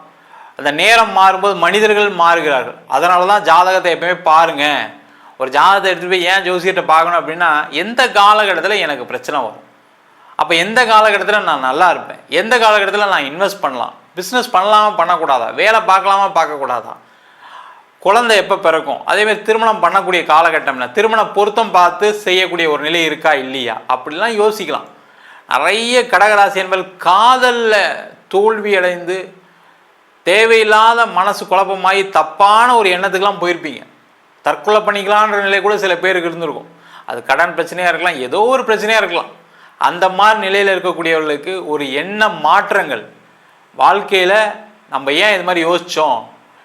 அந்த நேரம் மாறும்போது மனிதர்கள் மாறுகிறார்கள். அதனால தான் ஜாதகத்தை எப்பவுமே பாருங்கள். ஒரு ஜாதகத்தை எடுத்துகிட்டு போய் ஏன் ஜோசியர்கிட்ட பார்க்கணும் அப்படின்னா எந்த காலகட்டத்தில் எனக்கு பிரச்சனை வரும், அப்போ எந்த காலகட்டத்தில் நான் நல்லா இருப்பேன், எந்த காலகட்டத்தில் நான் இன்வெஸ்ட் பண்ணலாம், பிஸ்னஸ் பண்ணலாமா பண்ணக்கூடாதா, வேலை பார்க்கலாமா பார்க்கக்கூடாதா, குழந்தை எப்போ பிறக்கும், அதேமாதிரி திருமணம் பண்ணக்கூடிய காலகட்டம்னா திருமண பொருத்தம் பார்த்து செய்யக்கூடிய ஒரு நிலை இருக்கா இல்லையா, அப்படிலாம் யோசிக்கலாம். நிறைய கடகராசி என்பது காதலில் தோல்வி அடைந்து தேவையில்லாத மனசு குழப்பமாகி தப்பான ஒரு எண்ணத்துக்கெலாம் போயிருப்பீங்க. தற்கொலை பண்ணிக்கலான்ற நிலை கூட சில பேருக்கு இருந்திருக்கும். அது கடன் பிரச்சனையாக இருக்கலாம், ஏதோ ஒரு பிரச்சனையாக இருக்கலாம். அந்த மாதிரி நிலையில் இருக்கக்கூடியவர்களுக்கு ஒரு எண்ண மாற்றங்கள் வாழ்க்கையில், நம்ம ஏன் இது மாதிரி யோசித்தோம்,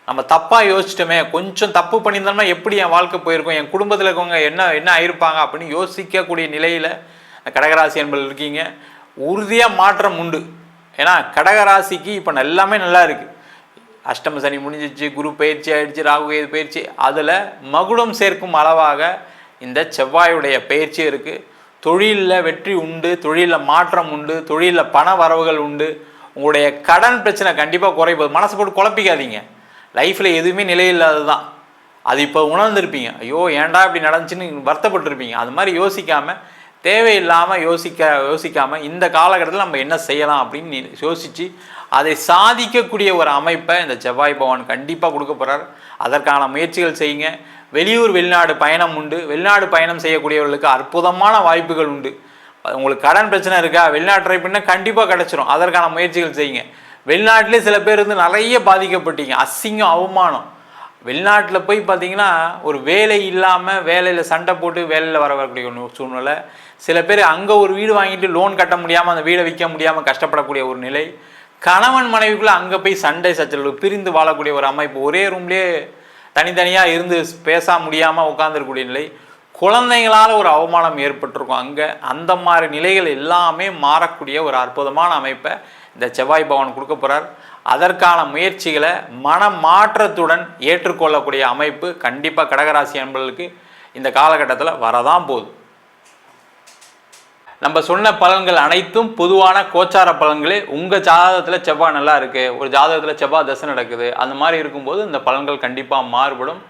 நம்ம தப்பாக யோசிச்சிட்டோமே, கொஞ்சம் தப்பு பண்ணியிருந்தோம்னா எப்படி என் வாழ்க்கை போயிருக்கும், என் குடும்பத்தில் இருக்கவங்க என்ன ஆயிருப்பாங்க அப்படின்னு யோசிக்கக்கூடிய நிலையில் கடகராசி என்பது இருக்கீங்க. உறுதியாக மாற்றம் உண்டு. ஏன்னா கடகராசிக்கு இப்போ எல்லாமே நல்லா இருக்குது. அஷ்டம சனி முடிஞ்சிச்சு, குரு பயிற்சி ஆயிடுச்சு, ராகு கேது பயிற்சி, அதில் மகுடம் சேர்க்கும் அளவாக இந்த செவ்வாயுடைய பயிற்சி இருக்குது. தொழிலில் வெற்றி உண்டு, தொழிலில் மாற்றம் உண்டு, தொழிலில் பண வரவுகள் உண்டு. உங்களுடைய கடன் பிரச்சனை கண்டிப்பாக குறைப்போது. மனசை போட்டு குழப்பிக்காதீங்க. லைஃப்பில் எதுவுமே நிலையில்லாது தான். அது இப்போ உணர்ந்துருப்பீங்க. ஐயோ ஏன்டா இப்படி நடந்துச்சுன்னு வருத்தப்பட்டிருப்பீங்க. அது மாதிரி யோசிக்காமல், தேவையில்லாமல் யோசிக்காமல் இந்த காலகட்டத்தில் நம்ம என்ன செய்யலாம் அப்படின்னு யோசித்து அதை சாதிக்கக்கூடிய ஒரு அமைப்பை இந்த செவ்வாய் பகவான் கண்டிப்பாக கொடுக்க போகிறார். அதற்கான முயற்சிகள் செய்யுங்க. வெளியூர் வெளிநாடு பயணம் உண்டு. வெளிநாடு பயணம் செய்யக்கூடியவர்களுக்கு அற்புதமான வாய்ப்புகள் உண்டு. உங்களுக்கு கடன் பிரச்சனை இருக்கா, வெளிநாட்டு ட்ரை பண்ணால் கண்டிப்பாக கிடச்சிரும். அதற்கான முயற்சிகள் செய்யுங்க. வெளிநாட்டிலே சில பேர் நிறைய பாதிக்கப்பட்டீங்க. அசிங்கம், அவமானம். வெளிநாட்டில் போய் பார்த்தீங்கன்னா ஒரு வேலை இல்லாமல் வேலையில் சண்டை போட்டு வேலையில் வரக்கூடிய ஒரு சூழ்நிலை. சில பேர் அங்கே ஒரு வீடு வாங்கிட்டு லோன் கட்ட முடியாமல் அந்த வீடை விற்க முடியாமல் கஷ்டப்படக்கூடிய ஒரு நிலை. கணவன் மனைவிக்குள்ளே அங்கே போய் சண்டை சச்சரவு, பிரிந்து வாழக்கூடிய ஒரு அமைப்பு. ஒரே ரூம்லேயே தனித்தனியாக இருந்து பேச முடியாமல் உட்காந்துருக்கூடிய நிலை. குழந்தைங்களால் ஒரு அவமானம் ஏற்பட்டிருக்கும் அங்கே. அந்த மாதிரி நிலைகள் எல்லாமே மாறக்கூடிய ஒரு அற்புதமான அமைப்பை இந்த செவ்வாய் பகவான் கொடுக்க போகிறார். அதற்கான முயற்சிகளை மனமாற்றத்துடன் ஏற்றுக்கொள்ளக்கூடிய அமைப்பு கண்டிப்பாக கடகராசி அன்பர்களுக்கு இந்த காலகட்டத்தில் வரதான் போகுது. நம்ம சொன்ன பலன்கள் அனைத்தும் பொதுவான கோச்சார பலன்களே. உங்கள் ஜாதகத்தில் செவ்வாய் நல்லா இருக்குது, ஒரு ஜாதகத்தில் செவ்வாய் தசை நடக்குது, அந்த மாதிரி இருக்கும்போது இந்த பலன்கள் கண்டிப்பாக மாறுபடும்.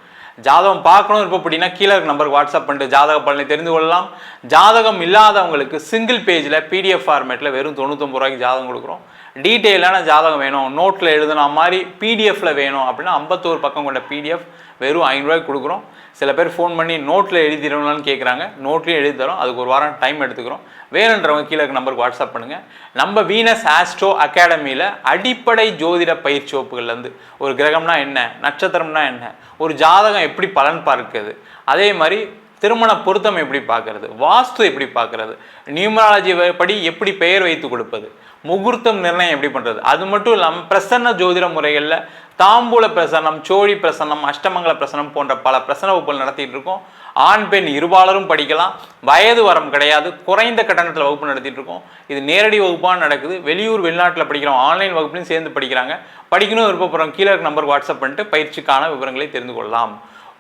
ஜாதகம் பார்க்கணும் இருப்போம் அப்படின்னா கீழே இருக்க நம்பருக்கு வாட்ஸ்அப் பண்ணிட்டு ஜாதக பலனை தெரிந்து கொள்ளலாம். ஜாதகம் இல்லாதவங்களுக்கு சிங்கிள் பேஜில் பிடிஎஃப் ஃபார்மேட்டில் வெறும் 99 ரூபாய்க்கு ஜாதகம் கொடுக்குறோம். டீட்டெயிலான ஜாதகம் வேணும், நோட்டில் எழுதுன மாதிரி பிடிஎஃப்பில் வேணும் அப்படின்னா 51 பக்கம் கொண்ட பிடிஎஃப் வெறும் 500 ரூபாய்க்கு கொடுக்குறோம். சில பேர் ஃபோன் பண்ணி நோட்டில் எழுதிடணும்னு கேட்குறாங்க. நோட்லேயும் எழுதி தரோம். அதுக்கு ஒரு வாரம் டைம் எடுத்துக்கிறோம். வேணுன்றவங்க கீழே இருக்க நம்பருக்கு வாட்ஸ்அப் பண்ணுங்கள். நம்ம வீனஸ் ஆஸ்ட்ரோ அகாடமியில் அடிப்படை ஜோதிட பயிற்சி வகுப்புகள்லேருந்து ஒரு கிரகம்னா என்ன, நட்சத்திரம்னா என்ன, ஒரு ஜாதகம் எப்படி பலன் பார்க்குறது, அதே மாதிரி திருமண பொருத்தம் எப்படி பார்க்கறது, வாஸ்து எப்படி பார்க்கறது, நியூமராலஜி படி எப்படி பெயர் வைத்து கொடுப்பது, முகூர்த்தம் நிர்ணயம் எப்படி பண்ணுறது, அது மட்டும் இல்லாமல் பிரசன்ன ஜோதிட முறைகளில் தாம்பூல பிரசன்னம், சோழி பிரசன்னம், அஷ்டமங்கல பிரசன்னம் போன்ற பல பிரசன வகுப்புகள் நடத்திட்டு இருக்கோம். ஆண் பெண் இருபாலரும் படிக்கலாம். வயது வரம் கிடையாது. குறைந்த கட்டணத்தில் வகுப்பு நடத்திட்டு இருக்கோம். இது நேரடி வகுப்பாக நடக்குது. வெளியூர் வெளிநாட்டில் படிக்கிறோம், ஆன்லைன் வகுப்புலையும் சேர்ந்து படிக்கிறாங்க. படிக்கணும் விருப்பப்படுறோம் கீழே இருக்க நம்பருக்கு வாட்ஸ்அப் பண்ணிட்டு பயிற்சிக்கான விவரங்களை தெரிந்து கொள்ளலாம்.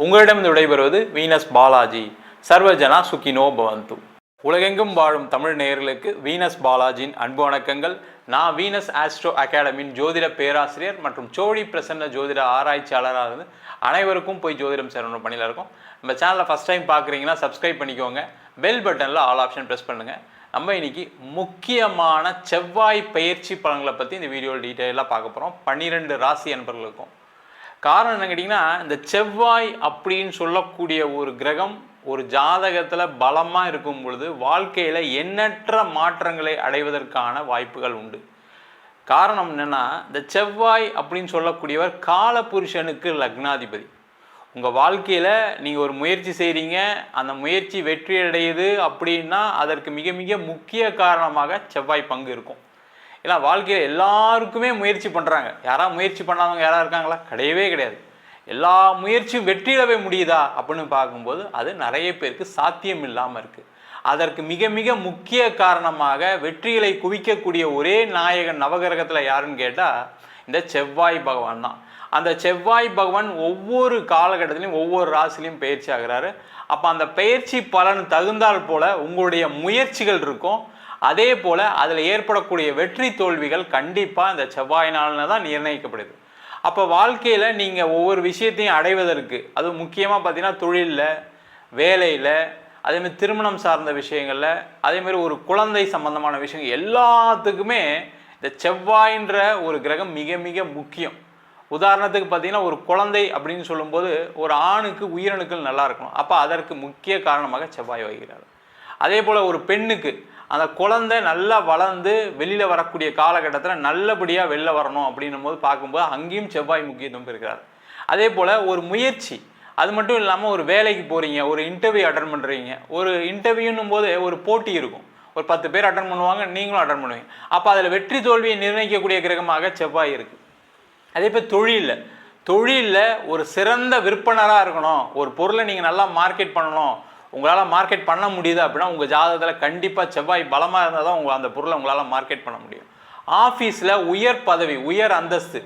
உங்களிடம் விடைபெறுவது வீனஸ் பாலாஜி. சர்வஜனா சுகினோ பவந்து. உலகெங்கும் வாழும் தமிழ் நேயர்களுக்கு வீனஸ் பாலாஜியின் அன்பு வணக்கங்கள். நான் வீனஸ் ஆஸ்ட்ரோ அகாடமியின் ஜோதிட பேராசிரியர் மற்றும் சோழி பிரசன்ன ஜோதிட ஆராய்ச்சியாளராக இருந்து அனைவருக்கும் போய் ஜோதிடம் சேரணும் பணியில் இருக்கும். நம்ம சேனலை ஃபஸ்ட் டைம் பார்க்குறீங்கன்னா சப்ஸ்கிரைப் பண்ணிக்கோங்க. பெல் பட்டனில் ஆல் ஆப்ஷன் ப்ரெஸ் பண்ணுங்கள். நம்ம இன்னைக்கு முக்கியமான செவ்வாய் பயிற்சி பலன்களை பற்றி இந்த வீடியோவில் டீட்டெயிலாக பார்க்க போகிறோம். 12 ராசி அன்பர்களுக்கும். காரணம் என்ன கேட்டிங்கன்னா, இந்த செவ்வாய் அப்படின்னு சொல்லக்கூடிய ஒரு கிரகம் ஒரு ஜாதகத்தில் பலமாக இருக்கும் பொழுது வாழ்க்கையில் எண்ணற்ற மாற்றங்களை அடைவதற்கான வாய்ப்புகள் உண்டு. காரணம் என்னென்னா, இந்த செவ்வாய் அப்படின்னு சொல்லக்கூடியவர் காலபுருஷனுக்கு லக்னாதிபதி. உங்கள் வாழ்க்கையில் நீங்கள் ஒரு முயற்சி செய்கிறீங்க, அந்த முயற்சி வெற்றி அடையுது அப்படின்னா அதற்கு மிக மிக முக்கிய காரணமாக செவ்வாய் பங்கு இருக்கும். ஏன்னா வாழ்க்கையில் எல்லாருக்குமே முயற்சி பண்ணுறாங்க. யாராவது முயற்சி பண்ணாதவங்க யாராவது இருக்காங்களா? கிடையவே கிடையாது. எல்லா முயற்சியும் வெற்றியிடவே முடியுதா அப்படின்னு பார்க்கும்போது அது நிறைய பேருக்கு சாத்தியம் இல்லாமல் இருக்குது. அதற்கு மிக மிக முக்கிய காரணமாக வெற்றிகளை குவிக்கக்கூடிய ஒரே நாயகன் நவகிரகத்தில் யாருன்னு கேட்டால் இந்த செவ்வாய் பகவான் தான். அந்த செவ்வாய் பகவான் ஒவ்வொரு காலகட்டத்திலையும் ஒவ்வொரு ராசிலையும் பயிற்சி ஆகிறாரு. அப்போ அந்த பயிற்சி பலன் தகுந்தால் போல் உங்களுடைய முயற்சிகள் இருக்கும். அதே போல் அதில் ஏற்படக்கூடிய வெற்றி தோல்விகள் கண்டிப்பாக இந்த செவ்வாயினால தான் நிர்ணயிக்கப்படுது. அப்போ வாழ்க்கையில் நீங்கள் ஒவ்வொரு விஷயத்தையும் அடைவதற்கு, அது முக்கியமாக பார்த்தீங்கன்னா தொழிலில், வேலையில், அதேமாதிரி திருமணம் சார்ந்த விஷயங்களில், அதேமாதிரி ஒரு குழந்தை சம்பந்தமான விஷயங்கள் எல்லாத்துக்குமே இந்த செவ்வாயின்ற ஒரு கிரகம் மிக மிக முக்கியம். உதாரணத்துக்கு பார்த்தீங்கன்னா, ஒரு குழந்தை அப்படின்னு சொல்லும்போது ஒரு ஆணுக்கு உயிரணுக்கள் நல்லா இருக்கணும். அப்போ அதற்கு முக்கிய காரணமாக செவ்வாய் வகிக்கிறார். அதே போல் ஒரு பெண்ணுக்கு அந்த குழந்தை நல்லா வளர்ந்து வெளியில் வரக்கூடிய காலகட்டத்தில் நல்லபடியாக வெளில வரணும் அப்படின்னும் போது பார்க்கும்போது அங்கேயும் செவ்வாய் முக்கியத்துவம் இருக்கிறார். அதே போல் ஒரு முயற்சி, அது மட்டும் இல்லாமல் ஒரு வேலைக்கு போகிறீங்க, ஒரு இன்டர்வியூ அட்டன் பண்ணுறீங்க. ஒரு இன்டர்வியூன்னும் போது ஒரு போட்டி இருக்கும். ஒரு 10 பேர் அட்டன் பண்ணுவாங்க, நீங்களும் அட்டன் பண்ணுவீங்க. அப்போ அதில் வெற்றி தோல்வியை நிர்ணயிக்கக்கூடிய கிரகமாக செவ்வாய் இருக்குது. அதே போல் தொழிலில் ஒரு சிறந்த விற்பனராக இருக்கணும், ஒரு பொருளை நீங்கள் நல்லா மார்க்கெட் பண்ணணும், உங்களால் மார்க்கெட் பண்ண முடியுது அப்படின்னா உங்கள் ஜாதகத்தில் கண்டிப்பாக செவ்வாய் பலமாக இருந்தால் தான் அந்த பொருளை உங்களால் மார்க்கெட் பண்ண முடியும். ஆஃபீஸில் உயர் பதவி, உயர் அந்தஸ்து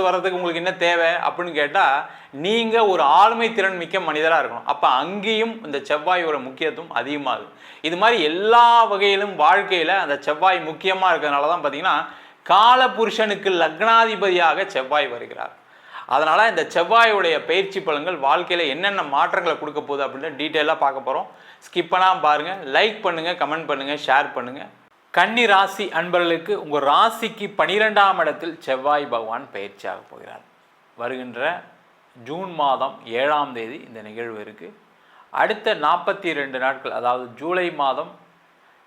வர்றதுக்கு உங்களுக்கு என்ன தேவை அப்படின்னு கேட்டால், நீங்கள் ஒரு ஆளுமை திறன் மிக்க மனிதராக இருக்கணும். அப்போ அங்கேயும் இந்த செவ்வாயோட முக்கியத்துவம் அதிகமாகுது. இது மாதிரி எல்லா வகையிலும் வாழ்க்கையில் அந்த செவ்வாய் முக்கியமாக இருக்கிறதுனால தான் பார்த்தீங்கன்னா காலபுருஷனுக்கு லக்னாதிபதியாக செவ்வாய் வருகிறார். அதனால் இந்த செவ்வாயுடைய பயிற்சி பலன்கள் வாழ்க்கையில் என்னென்ன மாற்றங்களை கொடுக்க போகுது அப்படின்னு டீட்டெயிலாக பார்க்க போகிறோம். ஸ்கிப் பண்ணாமல் பாருங்கள், லைக் பண்ணுங்கள், கமெண்ட் பண்ணுங்கள், ஷேர் பண்ணுங்கள். கன்னி ராசி அன்பர்களுக்கு உங்கள் ராசிக்கு 12ஆம் இடத்தில் செவ்வாய் பகவான் பயிற்சியாக போகிறார். வருகின்ற ஜூன் மாதம் 7ஆம் தேதி இந்த நிகழ்வு இருக்குது. அடுத்த 42 நாட்கள், அதாவது ஜூலை மாதம்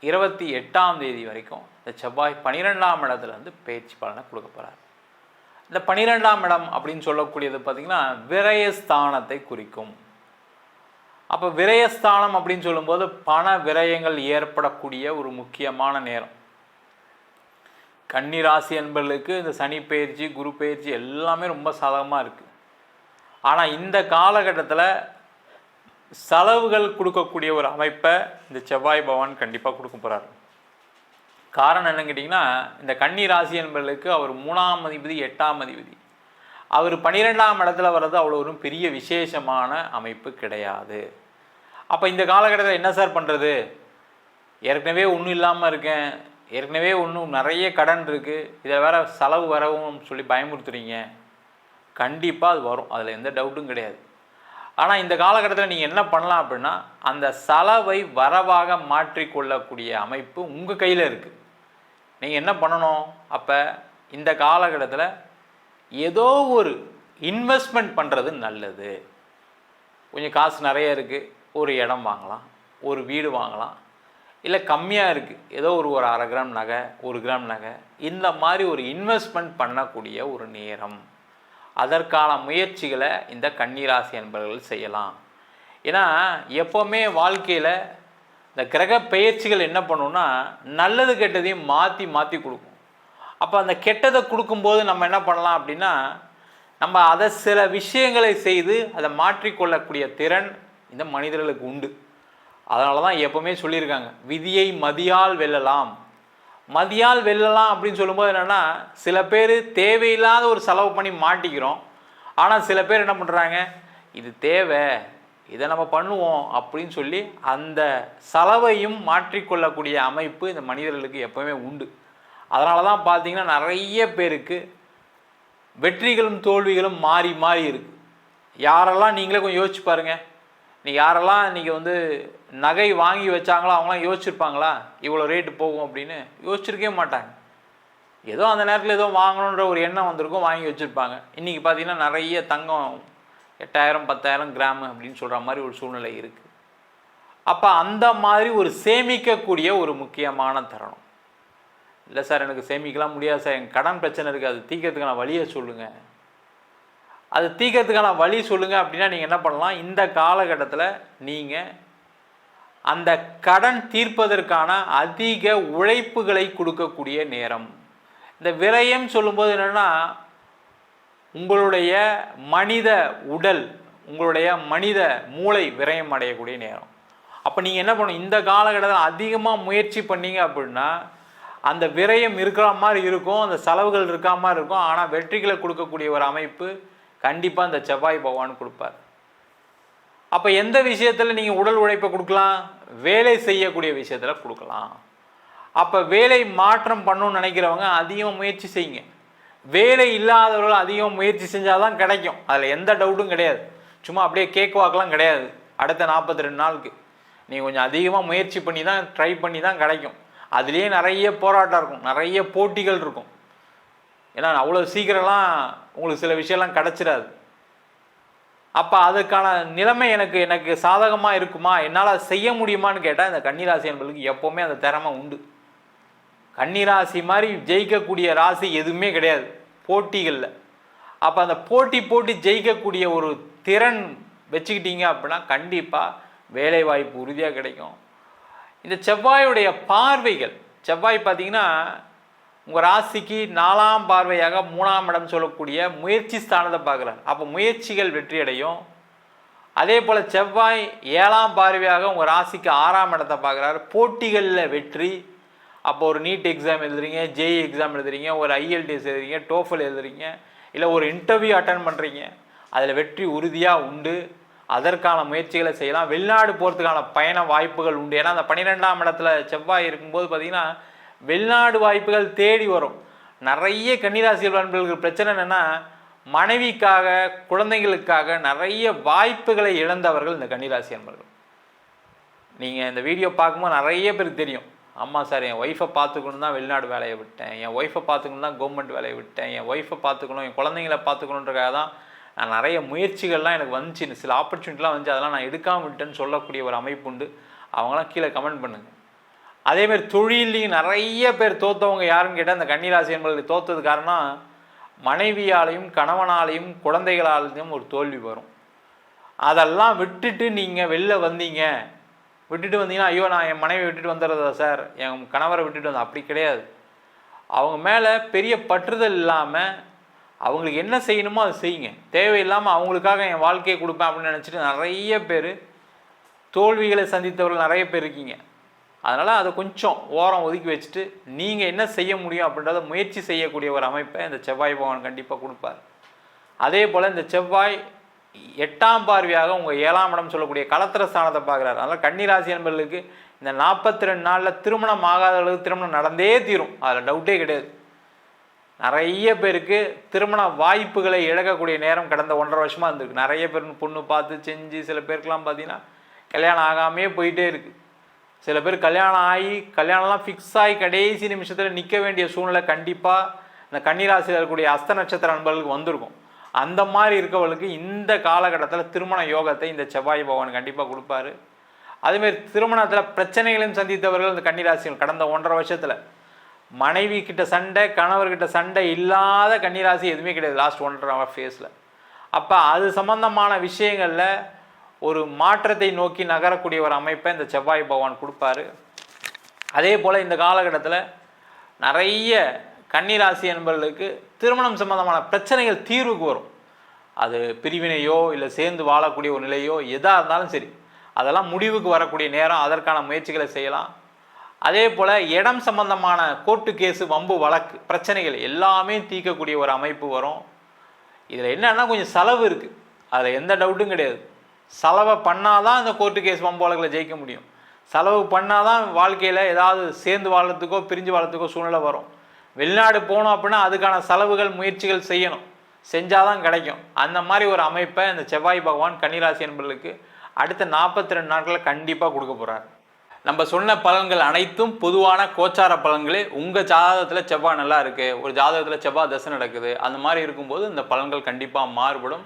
28ஆம் தேதி வரைக்கும் இந்த செவ்வாய் 12ஆம் இடத்துலேருந்து பயிற்சி பலனை கொடுக்க போகிறார். இந்த 12ஆம் இடம் அப்படின்னு சொல்லக்கூடியது பார்த்திங்கன்னா விரயஸ்தானத்தை குறிக்கும். அப்போ விரயஸ்தானம் அப்படின்னு சொல்லும்போது பண விரயங்கள் ஏற்படக்கூடிய ஒரு முக்கியமான நேரம். கன்னி ராசி என்பவர்களுக்கு இந்த சனி பயிற்சி, குரு பயிற்சி எல்லாமே ரொம்ப சாதகமாக இருக்குது. ஆனால் இந்த காலகட்டத்தில் செலவுகள் கொடுக்கக்கூடிய ஒரு அமைப்பை இந்த செவ்வாய் பகவான் கண்டிப்பாக கொடுக்க போகிறார். காரணம் என்னன்னு கேட்டிங்கன்னா, இந்த கன்னி ராசி என்பவர்களுக்கு அவர் 3ஆம் அதிபதி 8ஆம் அதிபதி, அவர் 12ஆம் இடத்துல வர்றது அவ்வளோ ஒரு பெரிய விசேஷமான அமைப்பு கிடையாது. அப்போ இந்த காலகட்டத்தில் என்ன சார் பண்ணுறது, ஏற்கனவே ஒன்றும் இல்லாமல் இருக்கேன், ஏற்கனவே ஒன்றும் நிறைய கடன் இருக்குது, இதில் வேறு செலவு வரவும் சொல்லி பயமுறுத்துறீங்க. கண்டிப்பாக அது வரும், அதில் எந்த டவுட்டும் கிடையாது. ஆனால் இந்த காலகட்டத்தில் நீங்கள் என்ன பண்ணலாம் அப்படின்னா, அந்த செலவை வரவாக மாற்றிக்கொள்ளக்கூடிய அமைப்பு உங்கள் கையில் இருக்குது. நீங்கள் என்ன பண்ணணும், அப்போ இந்த காலகட்டத்தில் ஏதோ ஒரு இன்வெஸ்ட்மெண்ட் பண்ணுறது நல்லது. கொஞ்சம் காசு நிறைய இருக்குது, ஒரு இடம் வாங்கலாம், ஒரு வீடு வாங்கலாம். இல்லை கம்மியாக இருக்குது, ஏதோ ஒரு 1/2 கிராம் நகை, 1 கிராம் நகை, இந்த மாதிரி ஒரு இன்வெஸ்ட்மெண்ட் பண்ணக்கூடிய ஒரு நேரம். அதற்கான முயற்சிகளை இந்த கன்னிராசி என்பவர்கள் செய்யலாம். ஏன்னா எப்போவுமே வாழ்க்கையில் இந்த கிரக பயிற்சிகள் என்ன பண்ணுன்னா நல்லது கெட்டதையும் மாற்றி மாற்றி கொடுக்கும். அப்போ அந்த கெட்டதை கொடுக்கும்போது நம்ம என்ன பண்ணலாம் அப்படின்னா, நம்ம அதை சில விஷயங்களை செய்து அதை மாற்றிக்கொள்ளக்கூடிய திறன் இந்த மனிதர்களுக்கு உண்டு. அதனால தான் எப்போவுமே சொல்லியிருக்காங்க, விதியை மதியால் வெல்லலாம். மதியால் வெல்லலாம் அப்படின்னு சொல்லும்போது என்னென்னா, சில பேர் தேவையில்லாத ஒரு செலவு பண்ணி மாட்டிக்கிறோம். ஆனால் சில பேர் என்ன பண்ணுறாங்க, இது தேவை, இதை நம்ம பண்ணுவோம் அப்படின்னு சொல்லி அந்த செலவையும் மாற்றிக்கொள்ளக்கூடிய அமைப்பு இந்த மனிதர்களுக்கு எப்போவுமே உண்டு. அதனால தான் பார்த்தீங்கன்னா நிறைய பேருக்கு வெற்றிகளும் தோல்விகளும் மாறி மாறி இருக்குது. யாரெல்லாம் நீங்களே கொஞ்சம் யோசிச்சு பாருங்கள், யாரெல்லாம் இன்றைக்கி நகை வாங்கி வச்சாங்களோ அவங்களாம் யோசிச்சிருப்பாங்களா இவ்வளோ ரேட்டு போகும் அப்படின்னு? யோசிச்சிருக்கவே மாட்டாங்க. ஏதோ அந்த நேரத்தில் ஏதோ வாங்கணுன்ற ஒரு எண்ணம் வந்திருக்கும், வாங்கி வச்சுருப்பாங்க. இன்றைக்கி பார்த்திங்கன்னா நிறைய தங்கம் 8000 10,000 கிராம் அப்படின்னு சொல்கிற மாதிரி ஒரு சூழ்நிலை இருக்குது. அப்போ அந்த மாதிரி ஒரு சேமிக்கக்கூடிய ஒரு முக்கியமான தருணம். இல்லை சார் எனக்கு சேமிக்கலாம் முடியாது சார், எங்கள் கடன் பிரச்சனை இருக்குது, அது தீர்க்கறதுக்கான வழியை சொல்லுங்கள். அது தீர்க்கறதுக்கான வழி சொல்லுங்கள் அப்படின்னா நீங்கள் என்ன பண்ணலாம், இந்த காலகட்டத்தில் நீங்கள் அந்த கடன் தீர்ப்பதற்கான அதிக உழைப்புகளை கொடுக்கக்கூடிய நேரம். இந்த விரயம் சொல்லும்போது என்னென்னா, உங்களுடைய மனித உடல், உங்களுடைய மனித மூளை விரயம் அடையக்கூடிய நேரம். அப்போ நீங்கள் என்ன பண்ணணும், இந்த காலகட்டத்தில் அதிகமாக முயற்சி பண்ணீங்க அப்படின்னா அந்த விரயம் இருக்கிற மாதிரி இருக்கும், அந்த செலவுகள் இருக்கிற மாதிரி இருக்கும். ஆனால் வெற்றிகளை கொடுக்கக்கூடிய ஒரு அமைப்பு கண்டிப்பாக இந்த செவ்வாய் பகவான் கொடுப்பார். அப்போ எந்த விஷயத்தில் நீங்கள் உடல் உழைப்பை கொடுக்கலாம், வேலை செய்யக்கூடிய விஷயத்தில் கொடுக்கலாம். அப்போ வேலை மாற்றம் பண்ணணும்னு நினைக்கிறவங்க அதிகமாக முயற்சி செய்யுங்க. வேலை இல்லாதவர்கள் அதிகமாக முயற்சி செஞ்சால் தான் கிடைக்கும், அதில் எந்த டவுட்டும் கிடையாது. சும்மா அப்படியே கேக் வாக்கெலாம் கிடையாது. அடுத்த 42 நாளுக்கு நீங்கள் கொஞ்சம் அதிகமாக முயற்சி பண்ணி தான் ட்ரை பண்ணி தான் கிடைக்கும். அதுலேயே நிறைய போராட்டம் இருக்கும், நிறைய போட்டிகள் இருக்கும். ஏன்னா அவ்வளோ சீக்கிரம்லாம் உங்களுக்கு சில விஷயம்லாம் கிடச்சிடாது. அப்போ அதுக்கான நிலைமை எனக்கு சாதகமாக இருக்குமா, என்னால் செய்ய முடியுமான்னு கேட்டால் இந்த கன்னிராசி என்பதுக்கு எப்போவுமே அந்த திறமை உண்டு. கன்னிராசி மாதிரி ஜெயிக்கக்கூடிய ராசி எதுவுமே கிடையாது போட்டிகளில். அப்போ அந்த போட்டி ஜெயிக்கக்கூடிய ஒரு திறன் வச்சுக்கிட்டீங்க அப்படின்னா கண்டிப்பாக வேலை வாய்ப்பு உறுதியாக கிடைக்கும். இந்த செவ்வாயுடைய பார்வைகள், செவ்வாய் பார்த்தீங்கன்னா உங்கள் ராசிக்கு 4ஆம் பார்வையாக 3ஆம் இடம் சொல்லக்கூடிய முயற்சி ஸ்தானத்தை பார்க்குறாரு. அப்போ முயற்சிகள் வெற்றியடையும். அதே போல் செவ்வாய் 7ஆம் பார்வையாக உங்கள் ராசிக்கு 6ஆம் இடத்தை பார்க்குறாரு. போட்டிகளில் வெற்றி. அப்போ ஒரு நீட் எக்ஸாம் எழுதுறீங்க, ஜேஇ எக்ஸாம் எழுதுறீங்க, ஒரு ஐஎல்டிஎஸ் எழுதுறீங்க, டோஃபல் எழுதுறீங்க, இல்லை ஒரு இன்டர்வியூ அட்டன் பண்ணுறீங்க, அதில் வெற்றி உறுதியாக உண்டு. அதற்கான முயற்சிகளை செய்யலாம். வெளிநாடு போகிறதுக்கான பயண வாய்ப்புகள் உண்டு. ஏன்னா அந்த 12ஆம் இடத்துல செவ்வாய் இருக்கும்போது பார்த்திங்கன்னா வெளிநாடு வாய்ப்புகள் தேடி வரும். நிறைய கன்னிராசிகள் நண்பர்களுக்கு பிரச்சனை என்னென்னா, மனைவிக்காக குழந்தைகளுக்காக நிறைய வாய்ப்புகளை இழந்தவர்கள் இந்த கன்னிராசி நண்பர்கள். நீங்கள் இந்த வீடியோ பார்க்கும்போது நிறைய பேருக்கு தெரியும், ஆமாம் சார் என் ஒய்ஃபை பார்த்துக்கணும் தான் வெளிநாடு வேலையை விட்டேன், என் ஒய்ஃபை பார்த்துக்கணும் தான் கவர்மெண்ட் வேலையை விட்டேன், என் ஒய்ஃபை பார்த்துக்கணும், என் குழந்தைங்களை பார்த்துக்கணுன்றக்காக தான் நான் நிறைய முயற்சிகள்லாம் எனக்கு வந்துச்சு, சில ஆப்பர்ச்சுனிட்டிலாம் வந்துச்சு, அதெல்லாம் நான் எடுக்காமல் விட்டேன்னு சொல்லக்கூடிய ஒரு அமைப்பு உண்டு. அவங்களாம் கீழே கமெண்ட் பண்ணுங்கள். அதேமாதிரி தொழிலையும் நிறைய பேர் தோற்றவங்க யாருன்னு கேட்டால் இந்த கன்னிராசி என்பவர்களுக்கு தோற்றது காரணம் மனைவியாலையும் கணவனாலையும் குழந்தைகளாலையும் ஒரு தோல்வி வரும். அதெல்லாம் விட்டுட்டு நீங்கள் வெளில வந்தீங்க, விட்டுட்டு வந்தீங்கன்னா ஐயோ நான் என் மனைவி விட்டுட்டு வந்துடுறதா சார், என் கணவரை விட்டுட்டு வந்தேன், அப்படி கிடையாது. அவங்க மேலே பெரிய பற்றுதல் இல்லாமல் அவங்களுக்கு என்ன செய்யணுமோ அதை செய்யுங்க. தேவையில்லாமல் அவங்களுக்காக என் வாழ்க்கையை கொடுப்பேன் அப்படின்னு நினச்சிட்டு நிறைய பேர் தோல்விகளை சந்தித்தவர்கள் நிறைய பேர் இருக்கீங்க. அதனால் அதை கொஞ்சம் ஓரம் ஒதுக்கி வச்சுட்டு நீங்கள் என்ன செய்ய முடியும் அப்படின்றத முயற்சி செய்யக்கூடிய ஒரு அமைப்பை இந்த செவ்வாய் பகவான் கண்டிப்பாக கொடுப்பார். அதே போல் இந்த செவ்வாய் 8ஆம் பார்வையாக உங்கள் 7ஆம் இடம் சொல்லக்கூடிய களத்திர ஸ்தானத்தை பார்க்குறாரு. அதனால் கன்னிராசி என்பவர்களுக்கு இந்த 42 நாளில் திருமணம் ஆகாதவர்களுக்கு திருமணம் நடந்தே தீரும், அதில் டவுட்டே கிடையாது. நிறைய பேருக்கு திருமண வாய்ப்புகளை இழக்கக்கூடிய நேரம் கடந்த 1.5 வருஷமாக இருந்திருக்கு. நிறைய பேர் பொண்ணு பார்த்து செஞ்சு, சில பேருக்கெலாம் பார்த்தீங்கன்னா கல்யாணம் ஆகாமையே போயிட்டே இருக்குது. சில பேர் கல்யாணம் ஆகி கல்யாணம்லாம் ஃபிக்ஸ் ஆகி கடைசி நிமிஷத்தில் நிற்க வேண்டிய சூழ்நிலை கண்டிப்பாக இந்த கன்னிராசியில் இருக்கக்கூடிய அஸ்த நட்சத்திர நண்பர்களுக்கு வந்திருக்கும். அந்த மாதிரி இருக்கவர்களுக்கு இந்த காலகட்டத்தில் திருமண யோகத்தை இந்த செவ்வாய் பகவான் கண்டிப்பாக கொடுப்பாரு. அதேமாதிரி திருமணத்தில் பிரச்சனைகளையும் சந்தித்தவர்கள் இந்த கன்னிராசிகள் கடந்த 1.5 வருஷத்தில் மனைவி கிட்ட சண்டை, கணவர்கிட்ட சண்டை இல்லாத கன்னிராசி எதுவுமே கிடையாது லாஸ்ட் 1.5 ஃபேஸில். அப்போ அது சம்பந்தமான விஷயங்களில் ஒரு மாற்றத்தை நோக்கி நகரக்கூடிய ஒரு அமைப்பை இந்த செவ்வாய் பகவான் கொடுப்பாரு. அதே போல் இந்த காலகட்டத்தில் நிறைய கன்னிராசி என்பவர்களுக்கு திருமணம் சம்பந்தமான பிரச்சனைகள் தீர்வுக்கு வரும். அது பிரிவினையோ இல்லை சேர்ந்து வாழக்கூடிய ஒரு நிலையோ எதாக இருந்தாலும் சரி, அதெல்லாம் முடிவுக்கு வரக்கூடிய நேரம். அதற்கான முயற்சிகளை செய்யலாம். அதே போல் இடம் சம்பந்தமான கோர்ட்டு கேஸு, வம்பு வழக்கு பிரச்சனைகள் எல்லாமே தீர்க்கக்கூடிய ஒரு அமைப்பு வரும். இதில் என்னன்னா கொஞ்சம் செலவு இருக்குது, அதில் எந்த டவுட்டும் கிடையாது. செலவை பண்ணால் தான் இந்த கோர்ட்டு கேஸ் வம்பு வழக்கில் ஜெயிக்க முடியும். செலவு பண்ணால் தான் வாழ்க்கையில் ஏதாவது சேர்ந்து வாழறதுக்கோ பிரிஞ்சு வாழறதுக்கோ சூழ்நிலை வரும். வெளிநாடு போகணும் அப்படின்னா அதுக்கான செலவுகள் முயற்சிகள் செய்யணும், செஞ்சால் தான் கிடைக்கும். அந்த மாதிரி ஒரு அமைப்பை இந்த செவ்வாய் பகவான் கன்னிராசி என்பவர்களுக்கு அடுத்த 42 நாட்களில் கண்டிப்பாக கொடுக்க போகிறார். நம்ம சொன்ன பலன்கள் அனைத்தும் பொதுவான கோச்சார பலன்களே. உங்கள் ஜாதகத்தில் செவ்வாய் நல்லா இருக்குது, ஒரு ஜாதகத்தில் செவ்வாய் தசை நடக்குது, அந்த மாதிரி இருக்கும்போது இந்த பலன்கள் கண்டிப்பாக மாறுபடும்.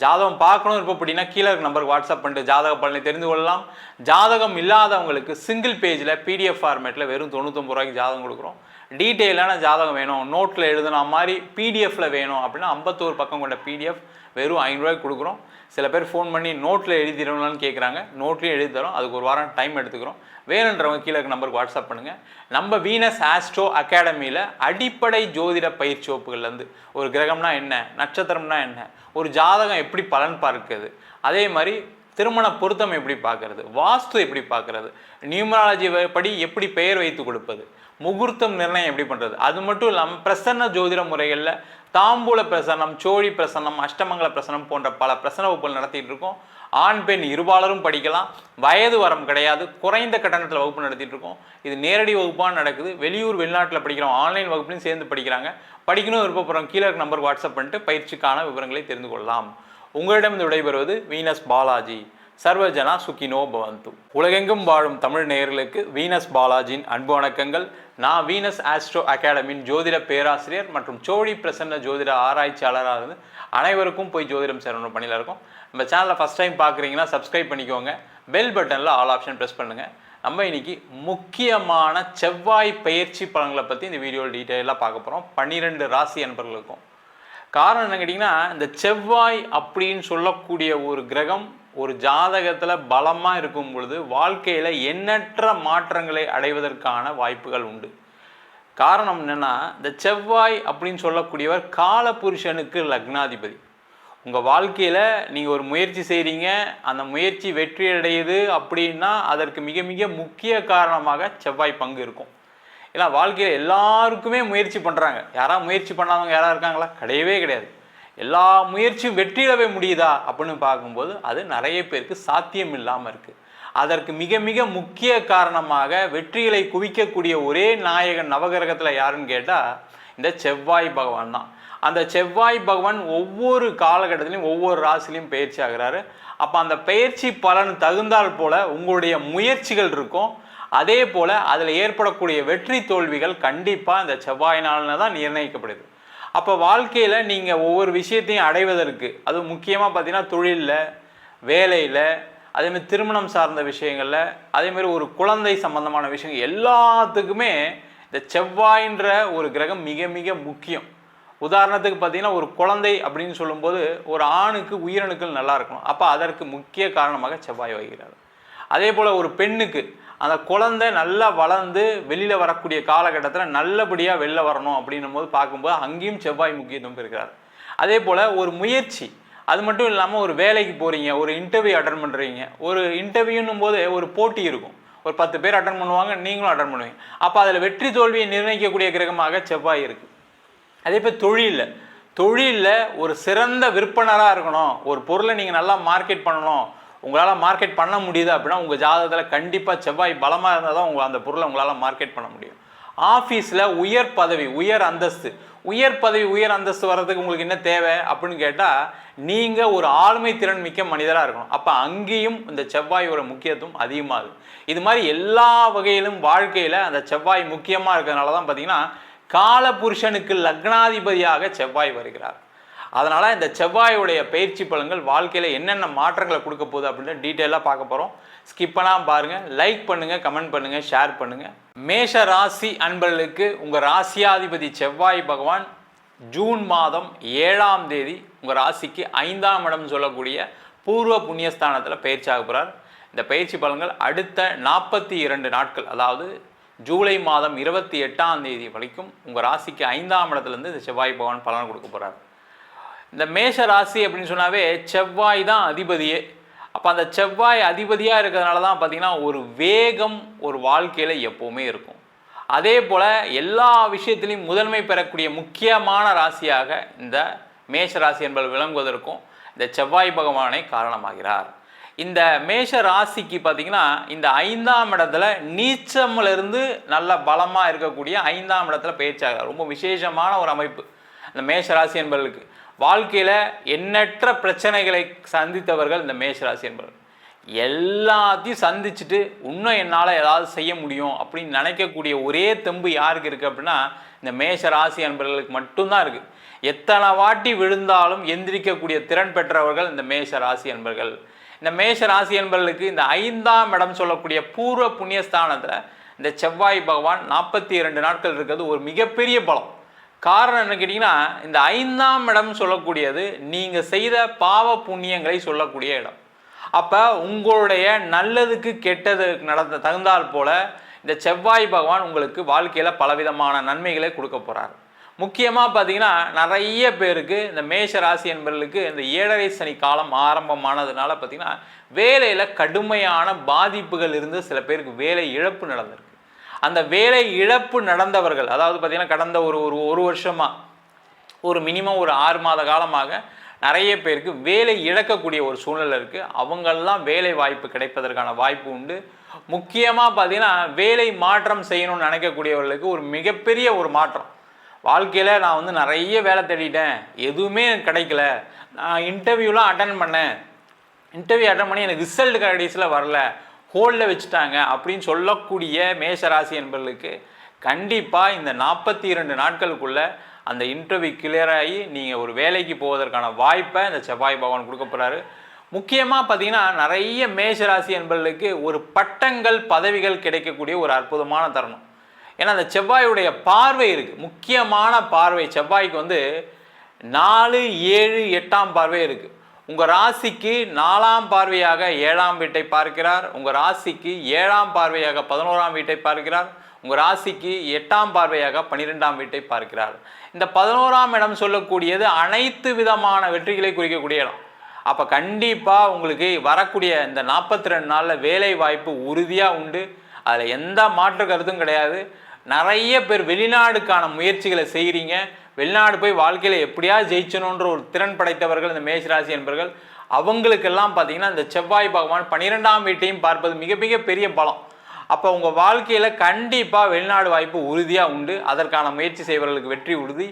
ஜாதகம் பார்க்கணும் இருப்போம் அப்படின்னா கீழே இருக்க நம்பருக்கு வாட்ஸ்அப் பண்ணிட்டு ஜாதக பலனை தெரிந்து கொள்ளலாம். ஜாதகம் இல்லாதவங்களுக்கு சிங்கிள் பேஜில் PDF ஃபார்மேட்டில் வெறும் 99 ரூபாய்க்கு ஜாதகம் கொடுக்குறோம். டீட்டெயிலான ஜாதகம் வேணும், நோட்டில் எழுதுனா மாதிரி PDFல வேணும் அப்படின்னா 51 பக்கம் கொண்ட PDF வெறும் 500 ரூபாய்க்கு கொடுக்குறோம். சில பேர் ஃபோன் பண்ணி நோட்டில் எழுதிடணும்னு கேட்குறாங்க, நோட்லேயும் எழுதி தரோம். அதுக்கு ஒரு வாரம் டைம் எடுத்துக்கிறோம். வேணுன்றவங்க கீழே இருக்க நம்பருக்கு வாட்ஸ்அப் பண்ணுங்கள். நம்ம வீனஸ் ஆஸ்ட்ரோ அகாடமியில் அடிப்படை ஜோதிட பயிற்சி வகுப்புகள்லேருந்து ஒரு கிரகம்னா என்ன, நட்சத்திரம்னா என்ன, ஒரு ஜாதகம் எப்படி பலன் பார்க்குறது, அதே மாதிரி திருமண பொருத்தம் எப்படி பார்க்கறது, வாஸ்து எப்படி பார்க்கறது, நியூமராலஜி படி எப்படி பெயர் வைத்து கொடுப்பது, முகூர்த்தம் நிர்ணயம் எப்படி பண்ணுறது, அது மட்டும் இல்லாமல் பிரசன்ன ஜோதிட முறைகளில் தாம்பூல பிரசன்னம், சோழி பிரசன்னம், அஷ்டமங்கல பிரசன்னம் போன்ற பல பிரசன்ன வகுப்புகள் நடத்திட்டு இருக்கோம். ஆண் பெண் இருபாலரும் படிக்கலாம், வயது வரம் கிடையாது, குறைந்த கட்டணத்தில் வகுப்பு நடத்திட்டு இருக்கோம். இது நேரடி வகுப்பாக நடக்குது. வெளியூர் வெளிநாட்டில் படிக்கிறோம், ஆன்லைன் வகுப்புலையும் சேர்ந்து படிக்கிறாங்க. படிக்கணும் விருப்பப்படுறோம் கீழே இருக்க நம்பருக்கு வாட்ஸ்அப் பண்ணிட்டு பயிற்சிக்கான விவரங்களை தெரிந்து கொள்ளலாம். உங்களிடம் விடைபெறுவது வீனஸ் பாலாஜி. சர்வஜனா சுகினோ பவந்து. உலகெங்கும் வாழும் தமிழ் நேயர்களுக்கு வீனஸ் பாலாஜியின் அன்பு வணக்கங்கள். நான் வீனஸ் ஆஸ்ட்ரோ அகாடமியின் ஜோதிட பேராசிரியர் மற்றும் சோழி பிரசன்ன ஜோதிட ஆராய்ச்சியாளராக இருந்து அனைவருக்கும் போய் ஜோதிடம் சேரணும் பணியில் இருக்கும். நம்ம சேனலை ஃபஸ்ட் டைம் பார்க்குறீங்கன்னா சப்ஸ்கிரைப் பண்ணிக்கோங்க. பெல் பட்டனில் ஆல் ஆப்ஷன் ப்ரெஸ் பண்ணுங்கள். நம்ம இன்னைக்கு முக்கியமான செவ்வாய் பயிற்சி பலன்களை பற்றி இந்த வீடியோவில் டீட்டெயிலாக பார்க்க போகிறோம். 12 ராசி அன்பர்களுக்கும். காரணம் என்ன கேட்டிங்கன்னா, இந்த செவ்வாய் அப்படின்னு சொல்லக்கூடிய ஒரு கிரகம் ஒரு ஜாதகத்தில் பலமாக இருக்கும் பொழுது வாழ்க்கையில் எண்ணற்ற மாற்றங்களை அடைவதற்கான வாய்ப்புகள் உண்டு. காரணம் என்னென்னா, இந்த செவ்வாய் அப்படின்னு சொல்லக்கூடியவர் காலபுருஷனுக்கு லக்னாதிபதி. உங்கள் வாழ்க்கையில் நீங்கள் ஒரு முயற்சி செய்கிறீங்க, அந்த முயற்சி வெற்றி அடையுது அப்படின்னா அதற்கு மிக மிக முக்கிய காரணமாக செவ்வாய் பங்கு இருக்கும். ஏன்னா வாழ்க்கையில் எல்லாருக்குமே முயற்சி பண்ணுறாங்க. யாராவது முயற்சி பண்ணாதவங்க யாராவது இருக்காங்களா? கிடையவே கிடையாது. எல்லா முயற்சியும் வெற்றியிடவே முடியுதா அப்படின்னு பார்க்கும்போது அது நிறைய பேருக்கு சாத்தியம் இல்லாமல் இருக்குது. அதற்கு மிக மிக முக்கிய காரணமாக வெற்றிகளை குவிக்கக்கூடிய ஒரே நாயகன் நவகிரகத்தில் யாருன்னு கேட்டால் இந்த செவ்வாய் பகவான் தான். அந்த செவ்வாய் பகவான் ஒவ்வொரு காலகட்டத்திலையும் ஒவ்வொரு ராசிலையும் பயிற்சி ஆகிறாரு. அப்போ அந்த பயிற்சி பலன் தகுந்தால் போல் உங்களுடைய முயற்சிகள் இருக்கும். அதே போல் அதில் ஏற்படக்கூடிய வெற்றி தோல்விகள் கண்டிப்பாக இந்த செவ்வாயினால தான் நிர்ணயிக்கப்படுது. அப்போ வாழ்க்கையில் நீங்கள் ஒவ்வொரு விஷயத்தையும் அடைவதற்கு, அது முக்கியமாக பார்த்தீங்கன்னா தொழிலில், வேலையில், அதேமாதிரி திருமணம் சார்ந்த விஷயங்களில், அதேமாதிரி ஒரு குழந்தை சம்பந்தமான விஷயங்கள் எல்லாத்துக்குமே இந்த செவ்வாயின்ற ஒரு கிரகம் மிக மிக முக்கியம். உதாரணத்துக்கு பார்த்தீங்கன்னா ஒரு குழந்தை அப்படின்னு சொல்லும்போது ஒரு ஆணுக்கு உயிரணுக்கள் நல்லா இருக்கணும். அப்போ அதற்கு முக்கிய காரணமாக செவ்வாய் வகிக்கிறார். அதே போல் ஒரு பெண்ணுக்கு அந்த குழந்தை நல்லா வளர்ந்து வெளியில் வரக்கூடிய காலகட்டத்தில் நல்லபடியாக வெளில வரணும் அப்படின்னும் போது பார்க்கும்போது அங்கேயும் செவ்வாய் முக்கியத்துவம் இருக்கிறார். அதே போல் ஒரு முயற்சி, அது மட்டும் இல்லாமல் ஒரு வேலைக்கு போகிறீங்க, ஒரு இன்டர்வியூ அட்டன் பண்ணுறீங்க. ஒரு இன்டர்வியூன்னும் போது ஒரு போட்டி இருக்கும். ஒரு 10 பேர் அட்டன் பண்ணுவாங்க, நீங்களும் அட்டன் பண்ணுவீங்க. அப்போ அதில் வெற்றி தோல்வியை நிர்ணயிக்கக்கூடிய கிரகமாக செவ்வாய் இருக்குது. அதே போல் தொழிலில் ஒரு சிறந்த விற்பனராக இருக்கணும், ஒரு பொருளை நீங்கள் நல்லா மார்க்கெட் பண்ணணும், உங்களால் மார்க்கெட் பண்ண முடியுது அப்படின்னா உங்கள் ஜாதகத்தில் கண்டிப்பாக செவ்வாய் பலமாக இருந்தால் தான் அந்த பொருளை உங்களால் மார்க்கெட் பண்ண முடியும். ஆஃபீஸில் உயர் பதவி, உயர் அந்தஸ்து வர்றதுக்கு உங்களுக்கு என்ன தேவை அப்படின்னு கேட்டால் நீங்கள் ஒரு ஆளுமை திறன் மிக்க மனிதராக இருக்கணும். அப்போ அங்கேயும் இந்த செவ்வாயோட முக்கியத்துவம் அதிகமாகுது. இது மாதிரி எல்லா வகையிலும் வாழ்க்கையில் அந்த செவ்வாய் முக்கியமாக இருக்கிறதுனால தான் பார்த்தீங்கன்னா காலபுருஷனுக்கு லக்னாதிபதியாக செவ்வாய் வருகிறார். அதனால் இந்த செவ்வாயுடைய பயிற்சி பலன்கள் வாழ்க்கையில் என்னென்ன மாற்றங்களை கொடுக்க போகுது அப்படின்னு டீட்டெயிலாக பார்க்க போகிறோம். ஸ்கிப் பண்ணாமல் பாருங்கள். லைக் பண்ணுங்கள், கமெண்ட் பண்ணுங்கள், ஷேர் பண்ணுங்கள். மேஷ ராசி அன்பர்களுக்கு உங்கள் ராசியாதிபதி செவ்வாய் பகவான் ஜூன் மாதம் 7ஆம் தேதி உங்கள் ராசிக்கு 5ஆம் இடம் சொல்லக்கூடிய பூர்வ புண்ணியஸ்தானத்தில் பயிற்சி ஆக போகிறார். இந்த பயிற்சி பலன்கள் அடுத்த 42 நாட்கள், அதாவது ஜூலை மாதம் 28ஆம் தேதி வரைக்கும் உங்கள் ராசிக்கு 5ஆம் இடத்துலேருந்து இந்த செவ்வாய் பகவான் பலன் கொடுக்க போகிறார். இந்த மேஷ ராசி அப்படின்னு சொன்னாவே செவ்வாய் தான் அதிபதியே. அப்போ அந்த செவ்வாய் அதிபதியாக இருக்கிறதுனால தான் பார்த்திங்கன்னா ஒரு வேகம் ஒரு வாழ்க்கையில் எப்போவுமே இருக்கும். அதே போல் எல்லா விஷயத்திலையும் முதன்மை பெறக்கூடிய முக்கியமான ராசியாக இந்த மேஷ ராசி என்பது விளங்குவதற்கும் இந்த செவ்வாய் பகவானை காரணமாகிறார். இந்த மேஷ ராசிக்கு பார்த்திங்கன்னா இந்த 5ஆம் இடத்துல நீச்சமிலிருந்து நல்ல பலமாக இருக்கக்கூடிய 5ஆம் இடத்துல பயிற்சியாகிறார். ரொம்ப விசேஷமான ஒரு அமைப்பு இந்த மேஷ ராசி என்பவர்களுக்கு. வாழ்க்கையில் எண்ணற்ற பிரச்சனைகளை சந்தித்தவர்கள் இந்த மேஷராசி என்பவர்கள். எல்லாத்தையும் சந்திச்சுட்டு இன்னும் என்னால் ஏதாவது செய்ய முடியும் அப்படின்னு நினைக்கக்கூடிய ஒரே தெம்பு யாருக்கு இருக்குது அப்படின்னா இந்த மேஷராசி என்பவர்களுக்கு மட்டும்தான் இருக்குது. எத்தனை வாட்டி விழுந்தாலும் எந்திரிக்கக்கூடிய திறன் பெற்றவர்கள் இந்த மேஷராசி என்பவர்கள். இந்த மேஷராசி என்பவர்களுக்கு இந்த 5ஆம் இடம் சொல்லக்கூடிய பூர்வ புண்ணியஸ்தானத்தில் இந்த செவ்வாய் பகவான் 42 நாட்கள் இருக்கிறது ஒரு மிகப்பெரிய பலம். காரணம் என்ன கேட்டிங்கன்னா, இந்த 5ஆம் இடம் சொல்லக்கூடியது நீங்கள் செய்த பாவ புண்ணியங்களை சொல்லக்கூடிய இடம். அப்போ உங்களுடைய நல்லதுக்கு கெட்டது தகுந்தால் போல் இந்த செவ்வாய் பகவான் உங்களுக்கு வாழ்க்கையில் பலவிதமான நன்மைகளை கொடுக்க போகிறார். முக்கியமாக பார்த்தீங்கன்னா நிறைய பேருக்கு இந்த மேஷ ராசி என்பவர்களுக்கு இந்த 7.5 சனி காலம் ஆரம்பமானதுனால பார்த்திங்கன்னா வேலையில் கடுமையான பாதிப்புகள் இருந்து சில பேருக்கு வேலை இழப்பு நடந்திருக்கு. அந்த வேலை இழப்பு நடந்தவர்கள், அதாவது பார்த்திங்கன்னா கடந்த ஒரு வருஷமாக ஒரு மினிமம் ஒரு 6 மாத காலமாக நிறைய பேருக்கு வேலை இழக்கக்கூடிய ஒரு சூழ்நிலை இருக்குது. அவங்களெல்லாம் வேலை வாய்ப்பு கிடைப்பதற்கான வாய்ப்பு உண்டு. முக்கியமாக பார்த்திங்கன்னா வேலை மாற்றம் செய்யணும்னு நினைக்கக்கூடியவர்களுக்கு ஒரு மிகப்பெரிய ஒரு மாற்றம். வாழ்க்கையில் நான் நிறைய வேலை தேடிட்டேன், எதுவுமே கிடைக்கல, நான் இன்டர்வியூலாம் அட்டன் பண்ணேன், இன்டர்வியூ அட்டன் பண்ணி எனக்கு ரிசல்ட் கடைசியில் வரல, ஹோல்டில் வச்சுட்டாங்க அப்படின்னு சொல்லக்கூடிய மேஷராசி என்பவர்களுக்கு கண்டிப்பாக இந்த 42 நாட்களுக்குள்ளே அந்த இன்டர்வியூ கிளியர் ஆகி நீங்கள் ஒரு வேலைக்கு போவதற்கான வாய்ப்பை இந்த செவ்வாய் பகவான் கொடுக்க போகிறாரு. முக்கியமாக பார்த்தீங்கன்னா நிறைய மேஷராசி என்பவர்களுக்கு ஒரு பட்டங்கள் பதவிகள் கிடைக்கக்கூடிய ஒரு அற்புதமான தருணம். ஏன்னா அந்த செவ்வாயுடைய பார்வை இருக்குது, முக்கியமான பார்வை. செவ்வாய்க்கு வந்து 4, 7, 8ஆம் பார்வை இருக்குது. உங்கள் ராசிக்கு 4ஆம் பார்வையாக 7ஆம் வீட்டை பார்க்கிறார். உங்கள் ராசிக்கு 7ஆம் பார்வையாக 11ஆம் வீட்டை பார்க்கிறார். உங்கள் ராசிக்கு 8ஆம் பார்வையாக 12ஆம் வீட்டை பார்க்கிறார். இந்த 11ஆம் இடம் சொல்லக்கூடியது அனைத்து விதமான வெற்றிகளை குறிக்கக்கூடிய இடம். அப்போ கண்டிப்பாக உங்களுக்கு வரக்கூடிய இந்த 42 நாளில் வேலை வாய்ப்பு உறுதியாக உண்டு. அதில் எந்த மாற்று கருத்தும் கிடையாது. நிறைய பேர் வெளிநாடுக்கான முயற்சிகளை செய்கிறீங்க. வெளிநாடு போய் வாழ்க்கையில் எப்படியா ஜெயிச்சணுன்ற ஒரு திறன் படைத்தவர்கள் இந்த மேஷராசி என்பவர்கள். அவங்களுக்கெல்லாம் பார்த்தீங்கன்னா இந்த செவ்வாய் பகவான் 12ஆம் வீட்டையும் பார்ப்பது மிக மிக பெரிய பலம். அப்போ உங்கள் வாழ்க்கையில் கண்டிப்பாக வெளிநாடு வாய்ப்பு உறுதியாக உண்டு. அதற்கான முயற்சி செய்வர்களுக்கு வெற்றி உறுதி.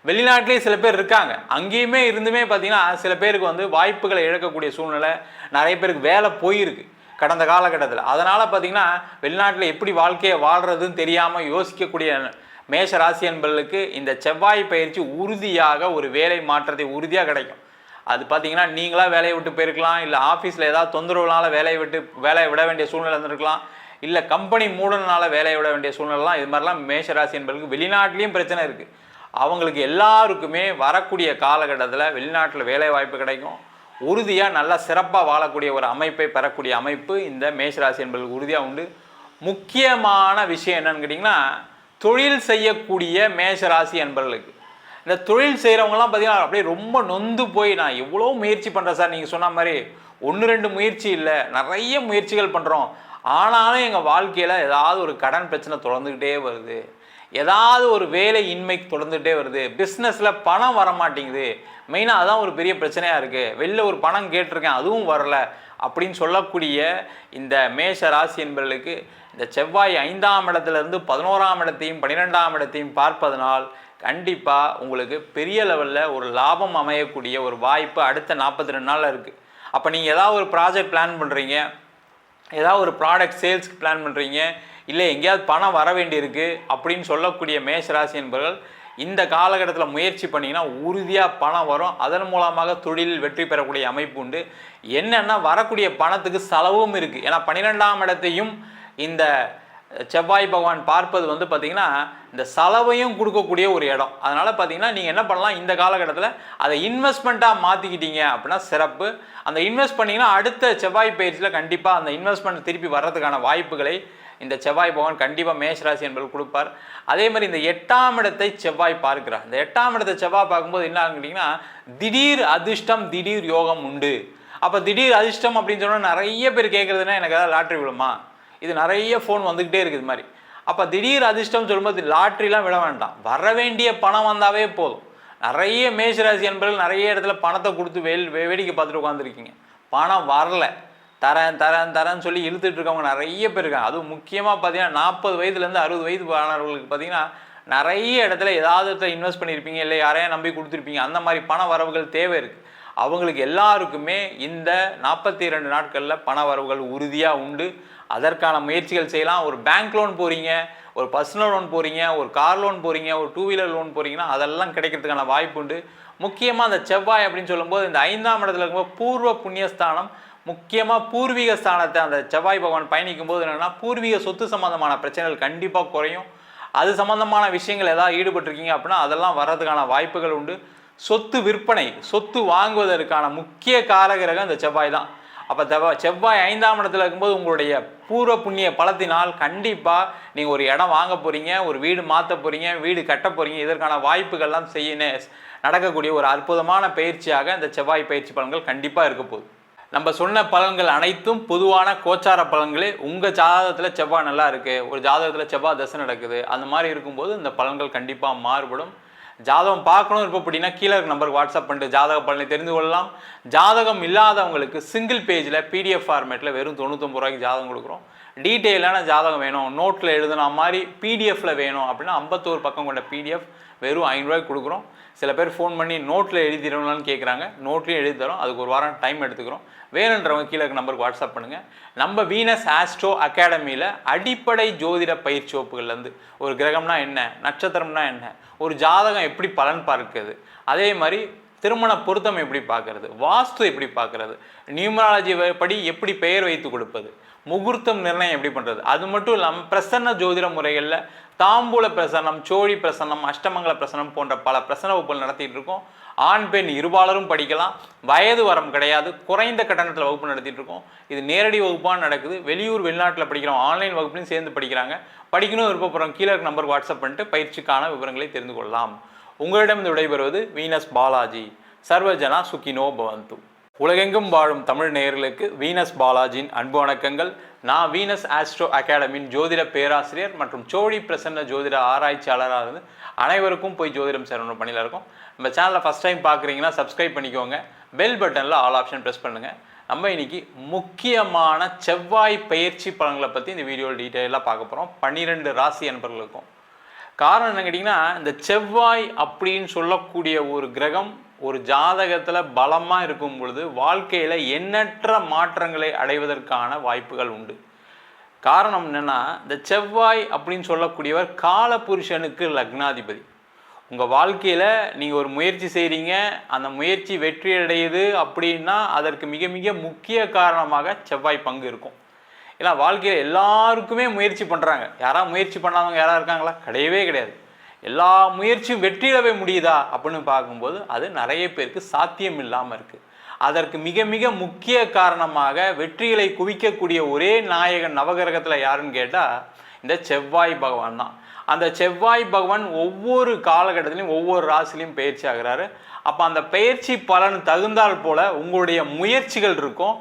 வெளிநாட்டிலேயே சில பேர் இருக்காங்க, அங்கேயுமே இருந்துமே பார்த்தீங்கன்னா சில பேருக்கு வந்து வாய்ப்புகளை இழக்கக்கூடிய சூழ்நிலை, நிறைய பேருக்கு வேலை போயிருக்கு கடந்த காலகட்டத்தில். அதனால் பார்த்தீங்கன்னா வெளிநாட்டில் எப்படி வாழ்க்கையை வாழ்கிறதுன்னு தெரியாமல் யோசிக்கக்கூடிய மேஷ ராசி என்பவர்களுக்கு இந்த செவ்வாய் பயிற்சி உறுதியாக ஒரு வேலை மாற்றத்தை உறுதியாக கிடைக்கும். அது பார்த்தீங்கன்னா நீங்களாக வேலையை விட்டு போயிருக்கலாம், இல்லை ஆஃபீஸில் ஏதாவது தொந்தரவுனால வேலையை விட வேண்டிய சூழ்நிலை இருந்திருக்கலாம், இல்லை கம்பெனி மூடனால வேலையை விட வேண்டிய சூழ்நிலாம். இது மாதிரிலாம் மேஷராசி என்பவர்களுக்கு வெளிநாட்டிலையும் பிரச்சனை இருக்குது. அவங்களுக்கு எல்லாருக்குமே வரக்கூடிய காலகட்டத்தில் வெளிநாட்டில் வேலை வாய்ப்பு கிடைக்கும். உறுதியாக நல்லா சிறப்பாக வாழக்கூடிய ஒரு அமைப்பை பெறக்கூடிய அமைப்பு இந்த மேஷராசி என்பவர்களுக்கு உறுதியாக உண்டு. முக்கியமான விஷயம் என்னன்னு கேட்டிங்கன்னா, தொழில் செய்யக்கூடிய மேஷராசி என்பவர்களுக்கு இந்த தொழில் செய்கிறவங்கலாம் பார்த்தீங்கன்னா அப்படியே ரொம்ப நொந்து போய், நான் எவ்வளோ முயற்சி பண்ணுறேன் சார், நீங்கள் சொன்ன மாதிரி 1-2 முயற்சி இல்லை, நிறைய முயற்சிகள் பண்ணுறோம், ஆனாலும் எங்கள் வாழ்க்கையில் ஏதாவது ஒரு கடன் பிரச்சனை தொடர்ந்துக்கிட்டே வருது, ஏதாவது ஒரு வேலை இன்மை தொடர்ந்துகிட்டே வருது, பிஸ்னஸில் பணம் வர மாட்டேங்குது, மெயினாக அதுதான் ஒரு பெரிய பிரச்சனையாக இருக்குது, வெளில ஒரு பணம் கேட்டிருக்கேன் அதுவும் வரல அப்படின்னு சொல்லக்கூடிய இந்த மேஷ ராசி என்பவர்களுக்கு இந்த செவ்வாய் 5ஆம் இடத்துலேருந்து 11ஆம் இடத்தையும் 12ஆம் இடத்தையும் பார்ப்பதனால் கண்டிப்பாக உங்களுக்கு பெரிய லெவலில் ஒரு லாபம் அமையக்கூடிய ஒரு வாய்ப்பு அடுத்த 42 நாளில் இருக்குது. அப்போ நீங்கள் ஏதாவது ஒரு ப்ராஜெக்ட் பிளான் பண்ணுறீங்க, ஏதாவது ஒரு ப்ராடக்ட் சேல்ஸ்க்கு பிளான் பண்ணுறீங்க, இல்லை எங்கேயாவது பணம் வர வேண்டியிருக்கு அப்படின்னு சொல்லக்கூடிய மேஷராசி என்பவர்கள் இந்த காலகட்டத்தில் முயற்சி பண்ணிங்கன்னா உறுதியாக பணம் வரும். அதன் மூலமாக தொழிலில் வெற்றி பெறக்கூடிய அமைப்பு உண்டு. என்னென்னா வரக்கூடிய பணத்துக்கு செலவும் இருக்குது. ஏன்னா 12ஆம் இடத்தையும் இந்த செவ்வாய் பகவான் பார்ப்பது வந்து பார்த்திங்கன்னா இந்த செலவையும் கொடுக்கக்கூடிய ஒரு இடம். அதனால் பார்த்திங்கன்னா நீங்கள் என்ன பண்ணலாம், இந்த காலகட்டத்தில் அதை இன்வெஸ்ட்மெண்ட்டாக மாற்றிக்கிட்டீங்க அப்படின்னா சிறப்பு. அந்த இன்வெஸ்ட் பண்ணிங்கன்னா அடுத்த செவ்வாய் பயிற்சியில் கண்டிப்பாக அந்த இன்வெஸ்ட்மெண்ட் திருப்பி வர்றதுக்கான வாய்ப்புகளை இந்த செவ்வாய் பகவான் கண்டிப்பாக மேஷராசி என்பவர் கொடுப்பார். அதே மாதிரி இந்த 8ஆம் இடத்தை செவ்வாய் பார்க்கிறார். இந்த 8ஆம் இடத்தை செவ்வாய் பார்க்கும்போது என்ன ஆகுங்கன்னா, திடீர் அதிர்ஷ்டம் திடீர் யோகம் உண்டு. அப்போ திடீர் அதிர்ஷ்டம் அப்படின்னு சொன்னால் நிறைய பேர் கேட்குறதுன்னா எனக்கு ஏதாவது லாட்ரி விழுமா, இது நிறைய ஃபோன் வந்துக்கிட்டே இருக்குது இது மாதிரி. அப்போ திடீர் அதிர்ஷ்டம் சொல்லும்போது லாட்ரிலாம் விட வேண்டாம், வர வேண்டிய பணம் வந்தாவே போதும். நிறைய மேஷராசி என்பவர்கள் நிறைய இடத்துல பணத்தை கொடுத்து வேடிக்கை பார்த்துட்டு உட்காந்துருக்கீங்க, பணம் வரல, தரேன்னு சொல்லி இழுத்துட்டு இருக்கவங்க நிறைய பேர் இருக்காங்க. அதுவும் முக்கியமாக பார்த்தீங்கன்னா 40 வயதுலேருந்து 60 வயது ஆனவர்களுக்கு பார்த்தீங்கன்னா நிறைய இடத்துல ஏதாவது இன்வெஸ்ட் பண்ணியிருப்பீங்க, இல்லை யாரையும் நம்பி கொடுத்துருப்பீங்க, அந்த மாதிரி பண வரவுகள் தேவை இருக்குது. அவங்களுக்கு எல்லாருக்குமே இந்த 42 நாட்களில் பண வரவுகள் உறுதியாக உண்டு. அதற்கான முயற்சிகள் செய்யலாம். ஒரு பேங்க் லோன் போகிறீங்க, ஒரு பர்சனல் லோன் போகிறீங்க, ஒரு கார் லோன் போகிறீங்க, ஒரு 2 வீலர் லோன் போகிறீங்கன்னா அதெல்லாம் கிடைக்கிறதுக்கான வாய்ப்பு உண்டு. முக்கியமாக அந்த செவ்வாய் அப்படின்னு சொல்லும்போது இந்த 5ஆம் இடத்துல இருக்கும்போது பூர்வ புண்ணியஸ்தானம், முக்கியமாக பூர்வீக ஸ்தானத்தை அந்த செவ்வாய் பகவான் பயணிக்கும் போது என்னென்னா பூர்வீக சொத்து சம்மந்தமான பிரச்சனைகள் கண்டிப்பாக குறையும். அது சம்மந்தமான விஷயங்கள் ஏதாவது ஈடுபட்டிருக்கீங்க அப்படின்னா அதெல்லாம் வர்றதுக்கான வாய்ப்புகள் உண்டு. சொத்து விற்பனை, சொத்து வாங்குவதற்கான முக்கிய காரகிரகம் இந்த செவ்வாய் தான். அப்போ செவ்வாய் 5ஆம் இடத்துல இருக்கும்போது உங்களுடைய பூர்வ புண்ணிய பலத்தினால் கண்டிப்பாக நீங்கள் ஒரு இடம் வாங்க போகிறீங்க, ஒரு வீடு மாற்ற போகிறீங்க, வீடு கட்ட போகிறீங்க. இதற்கான வாய்ப்புகள்லாம் நடக்கக்கூடிய ஒரு அற்புதமான பயிற்சியாக இந்த செவ்வாய் பயிற்சி பலன்கள் கண்டிப்பாக இருக்க போகுது. நம்ம சொன்ன பலன்கள் அனைத்தும் பொதுவான கோச்சார பலன்களே. உங்கள் ஜாதகத்தில் செவ்வாய் நல்லா இருக்குது, ஒரு ஜாதகத்தில் செவ்வாய் தசை நடக்குது, அந்த மாதிரி இருக்கும்போது இந்த பலன்கள் கண்டிப்பாக மாறுபடும். ஜாதகம் பார்க்கணும் இருப்போம் அப்படின்னா கீழே நம்பருக்கு வாட்ஸ்அப் பண்ணிட்டு ஜாதக பலனை தெரிந்து கொள்ளலாம். ஜாதகம் இல்லாதவங்களுக்கு சிங்கிள் பேஜில் PDF ஃபார்மேட்டில் வெறும் 99 ரூபாய்க்கு ஜாதகம் கொடுக்குறோம். டீட்டெயிலான ஜாதகம் வேணும், நோட்டில் எழுதுன மாதிரி பிடிஎஃப்ல வேணும் அப்படின்னா 51 பக்கம் கொண்ட பிடிஎஃப் வெறும் 500 ரூபாய்க்கு கொடுக்குறோம். சில பேர் ஃபோன் பண்ணி நோட்டில் எழுதிடணும்னு கேட்குறாங்க. நோட்லேயும் எழுதி தரோம். அதுக்கு ஒரு வாரம் டைம் எடுத்துக்கிறோம். வேணுன்றவங்க கீழே இருக்க நம்பருக்கு வாட்ஸ்அப் பண்ணுங்கள். நம்ம வீனஸ் ஆஸ்ட்ரோ அகாடமியில் அடிப்படை ஜோதிட பயிற்சி வகுப்புகள்லேருந்து ஒரு கிரகம்னா என்ன, நட்சத்திரம்னா என்ன, ஒரு ஜாதகம் எப்படி பலன் பார்க்குது, அதே மாதிரி திருமண பொருத்தம் எப்படி பார்க்கறது, வாஸ்து எப்படி பார்க்கறது, நியூமராலஜி படி எப்படி பெயர் வைத்து கொடுப்பது, முகூர்த்தம் நிர்ணயம் எப்படி பண்ணுறது, அது மட்டும் இல்லாமல் பிரசன்ன ஜோதிட முறைகளில் தாம்பூல பிரசன்னம், சோழி பிரசன்னம், அஷ்டமங்கல பிரசன்னம் போன்ற பல பிரசன்ன வகுப்புகள் நடத்திட்டு இருக்கோம். ஆண் பெண் இருபாலரும் படிக்கலாம். வயது வரம் கிடையாது. குறைந்த கட்டணத்தில் வகுப்பு நடத்திட்டு இருக்கோம். இது நேரடி வகுப்பாக நடக்குது. வெளியூர் வெளிநாட்டில் படிக்கிறோம், ஆன்லைன் வகுப்புலையும் சேர்ந்து படிக்கிறாங்க. படிக்கணும் விருப்பப்படுறோம் கீழே இருக்க நம்பருக்கு வாட்ஸ்அப் பண்ணிட்டு பயிற்சிக்கான விவரங்களை தெரிந்து கொள்ளலாம். உங்களிடம் விடைபெறுவது வீனஸ் பாலாஜி. சர்வஜனா சுகினோ பவந்து. உலகெங்கும் வாழும் தமிழ் நேயர்களுக்கு வீனஸ் பாலாஜியின் அன்பு வணக்கங்கள். நான் வீனஸ் ஆஸ்ட்ரோ அகாடமியின் ஜோதிட பேராசிரியர் மற்றும் சோழி பிரசன்ன ஜோதிட ஆராய்ச்சியாளராக இருந்து அனைவருக்கும் போய் ஜோதிடம் சேரணும் பணியில் இருக்கும். நம்ம சேனலை ஃபஸ்ட் டைம் பார்க்குறீங்கன்னா சப்ஸ்கிரைப் பண்ணிக்கோங்க. பெல் பட்டனில் ஆல் ஆப்ஷன் ப்ரெஸ் பண்ணுங்கள். நம்ம இன்னைக்கு முக்கியமான செவ்வாய் பயிற்சி பலன்களை பற்றி இந்த வீடியோவில் டீட்டெயிலாக பார்க்க போகிறோம். 12 ராசி அன்பர்களுக்கும். காரணம் என்ன கேட்டிங்கன்னா, இந்த செவ்வாய் அப்படின்னு சொல்லக்கூடிய ஒரு கிரகம் ஒரு ஜாதகத்தில் பலமாக இருக்கும் பொழுது வாழ்க்கையில் எண்ணற்ற மாற்றங்களை அடைவதற்கான வாய்ப்புகள் உண்டு. காரணம் என்னென்னா, இந்த செவ்வாய் அப்படின்னு சொல்லக்கூடியவர் காலபுருஷனுக்கு லக்னாதிபதி. உங்கள் வாழ்க்கையில் நீங்கள் ஒரு முயற்சி செய்கிறீங்க, அந்த முயற்சி வெற்றி அடையுது அப்படின்னா அதற்கு மிக மிக முக்கிய காரணமாக செவ்வாய் பங்கு இருக்கும். ஏன்னா வாழ்க்கையில் எல்லாருக்குமே முயற்சி பண்ணுறாங்க. யாராவது முயற்சி பண்ணாதவங்க யாராவது இருக்காங்களா? கிடையவே கிடையாது. எல்லா முயற்சியும் வெற்றியிடவே முடியுதா அப்படின்னு பார்க்கும்போது அது நிறைய பேருக்கு சாத்தியம் இல்லாமல் இருக்குது. அதற்கு மிக மிக முக்கிய காரணமாக வெற்றிகளை குவிக்கக்கூடிய ஒரே நாயகன் நவகிரகத்தில் யாருன்னு கேட்டால் இந்த செவ்வாய் பகவான் தான். அந்த செவ்வாய் பகவான் ஒவ்வொரு காலகட்டத்திலையும் ஒவ்வொரு ராசிலையும் பயிற்சி ஆகிறாரு. அப்போ அந்த பயிற்சி பலன் தகுந்தால் போல் உங்களுடைய முயற்சிகள் இருக்கும்.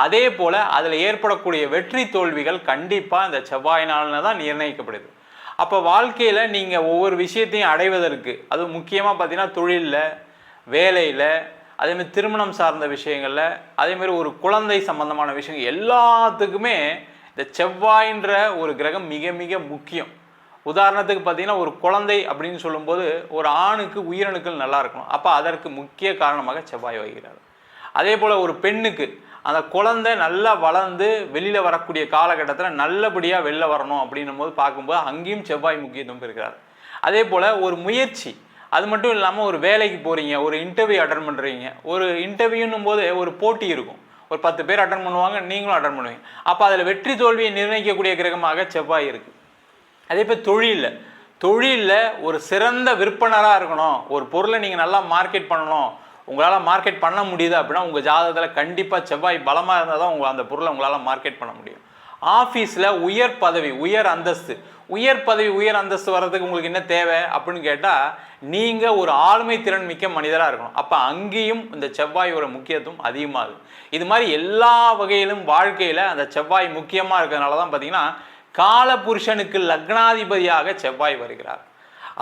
அதே போல் அதில் ஏற்படக்கூடிய வெற்றி தோல்விகள் கண்டிப்பாக இந்த செவ்வாயினால தான் நிர்ணயிக்கப்படுது. அப்போ வாழ்க்கையில் நீங்கள் ஒவ்வொரு விஷயத்தையும் அடைவதற்கு, அது முக்கியமாக பார்த்தீங்கன்னா தொழிலில், வேலையில், அதேமாதிரி திருமணம் சார்ந்த விஷயங்களில், அதேமாதிரி ஒரு குழந்தை சம்பந்தமான விஷயங்கள் எல்லாத்துக்குமே இந்த செவ்வாயின்ற ஒரு கிரகம் மிக மிக முக்கியம். உதாரணத்துக்கு பார்த்தீங்கன்னா ஒரு குழந்தை அப்படின்னு சொல்லும்போது ஒரு ஆணுக்கு உயிரணுக்கள் நல்லா இருக்கணும். அப்போ அதற்கு முக்கிய காரணமாக செவ்வாய் வகிக்கிறார். அதே போல் ஒரு பெண்ணுக்கு அந்த குழந்தை நல்லா வளர்ந்து வெளியில் வரக்கூடிய காலகட்டத்தில் நல்லபடியாக வெளில வரணும் அப்படின்னும் போது பார்க்கும்போது அங்கேயும் செவ்வாய் முக்கியத்துவம் இருக்கிறார். அதே போல் ஒரு முயற்சி, அது மட்டும் இல்லாமல் ஒரு வேலைக்கு போகிறீங்க, ஒரு இன்டர்வியூ அட்டன் பண்ணுறீங்க. ஒரு இன்டர்வியூன்னும் போது ஒரு போட்டி இருக்கும். ஒரு 10 பேர் அட்டன் பண்ணுவாங்க, நீங்களும் அட்டன் பண்ணுவீங்க. அப்போ அதில் வெற்றி தோல்வியை நிர்ணயிக்கக்கூடிய கிரகமாக செவ்வாய் இருக்குது. அதே போல் தொழிலில் ஒரு சிறந்த விற்பனராக இருக்கணும். ஒரு பொருளை நீங்கள் நல்லா மார்க்கெட் பண்ணணும், உங்களால் மார்க்கெட் பண்ண முடியுது அப்படின்னா உங்கள் ஜாதகத்தில் கண்டிப்பாக செவ்வாய் பலமாக இருந்தால் தான் அந்த பொருளை உங்களால் மார்க்கெட் பண்ண முடியும். ஆஃபீஸில் உயர் பதவி, உயர் அந்தஸ்து வர்றதுக்கு உங்களுக்கு என்ன தேவை அப்படின்னு கேட்டால் நீங்கள் ஒரு ஆளுமை திறன் மிக்க மனிதராக இருக்கணும். அப்போ அங்கேயும் இந்த செவ்வாயோட முக்கியத்துவம் அதிகமாகுது. இது மாதிரி எல்லா வகையிலும் வாழ்க்கையில் அந்த செவ்வாய் முக்கியமாக இருக்கிறதுனால தான் பார்த்தீங்கன்னா காலபுருஷனுக்கு லக்னாதிபதியாக செவ்வாய் வருகிறார்.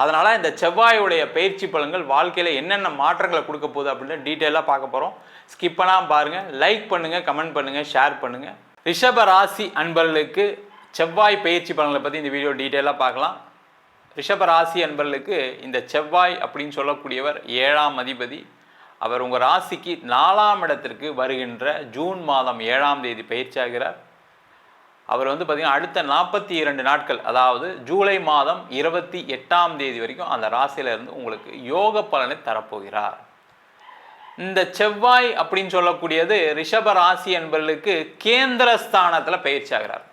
அதனால் இந்த செவ்வாயுடைய பயிற்சி பலன்கள் வாழ்க்கையில் என்னென்ன மாற்றங்களை கொடுக்க போகுது அப்படின்னு டீட்டெயிலாக பார்க்க போகிறோம். ஸ்கிப் பண்ணாமல் பாருங்கள். லைக் பண்ணுங்கள், கமெண்ட் பண்ணுங்கள், ஷேர் பண்ணுங்கள். ரிஷப ராசி அன்பர்களுக்கு செவ்வாய் பயிற்சி பலன்களை பற்றி இந்த வீடியோ டீட்டெயிலாக பார்க்கலாம். ரிஷப ராசி அன்பர்களுக்கு இந்த செவ்வாய் அப்படின்னு சொல்லக்கூடியவர் 7ஆம் அதிபதி. அவர் உங்கள் ராசிக்கு 4ஆம் இடத்திற்கு வருகின்ற ஜூன் மாதம் 7ஆம் தேதி பயிற்சி ஆகிறார். அவர் பார்த்திங்கன்னா அடுத்த 42 நாட்கள், அதாவது ஜூலை மாதம் 28ஆம் தேதி வரைக்கும் அந்த ராசியிலிருந்து உங்களுக்கு யோக பலனை தரப்போகிறார். இந்த செவ்வாய் அப்படின்னு சொல்லக்கூடியது ரிஷப ராசி என்பவர்களுக்கு கேந்திர ஸ்தானத்தில் பயிற்சி ஆகிறார்.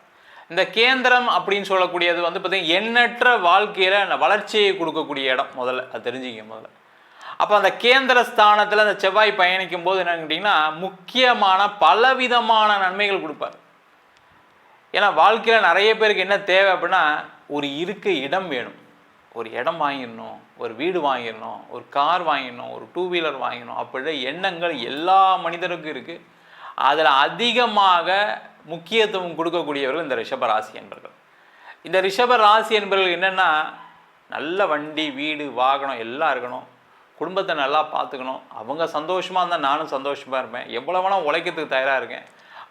இந்த கேந்திரம் அப்படின்னு சொல்லக்கூடியது பார்த்திங்கன்னா எண்ணற்ற வாழ்க்கையில் வளர்ச்சியை கொடுக்கக்கூடிய இடம். முதல்ல அது தெரிஞ்சுக்க முதல்ல. அப்போ அந்த கேந்திர ஸ்தானத்தில் அந்த செவ்வாய் பயணிக்கும் போது என்னன்னு கேட்டிங்கன்னா முக்கியமான பலவிதமான நன்மைகள் கொடுப்பார். ஏன்னா வாழ்க்கையில் நிறைய பேருக்கு என்ன தேவை அப்படின்னா ஒரு இருக்க இடம் வேணும். ஒரு இடம் வாங்கிடணும், ஒரு வீடு வாங்கிடணும், ஒரு கார் வாங்கிடணும், ஒரு 2 வீலர் வாங்கிடணும் அப்படின்ற எண்ணங்கள் எல்லா மனிதருக்கும் இருக்குது. அதில் அதிகமாக முக்கியத்துவம் கொடுக்கக்கூடியவர்கள் இந்த ரிஷப ராசி என்பர்கள். இந்த ரிஷப ராசி என்பவர்கள் என்னென்னா நல்ல வண்டி, வீடு, வாகனம் எல்லாம் இருக்கணும், குடும்பத்தை நல்லா பார்த்துக்கணும், அவங்க சந்தோஷமாக இருந்தால் நானும் சந்தோஷமாக இருப்பேன், எவ்வளோ வேணால் உழைக்கிறதுக்கு தயாராக இருக்கேன்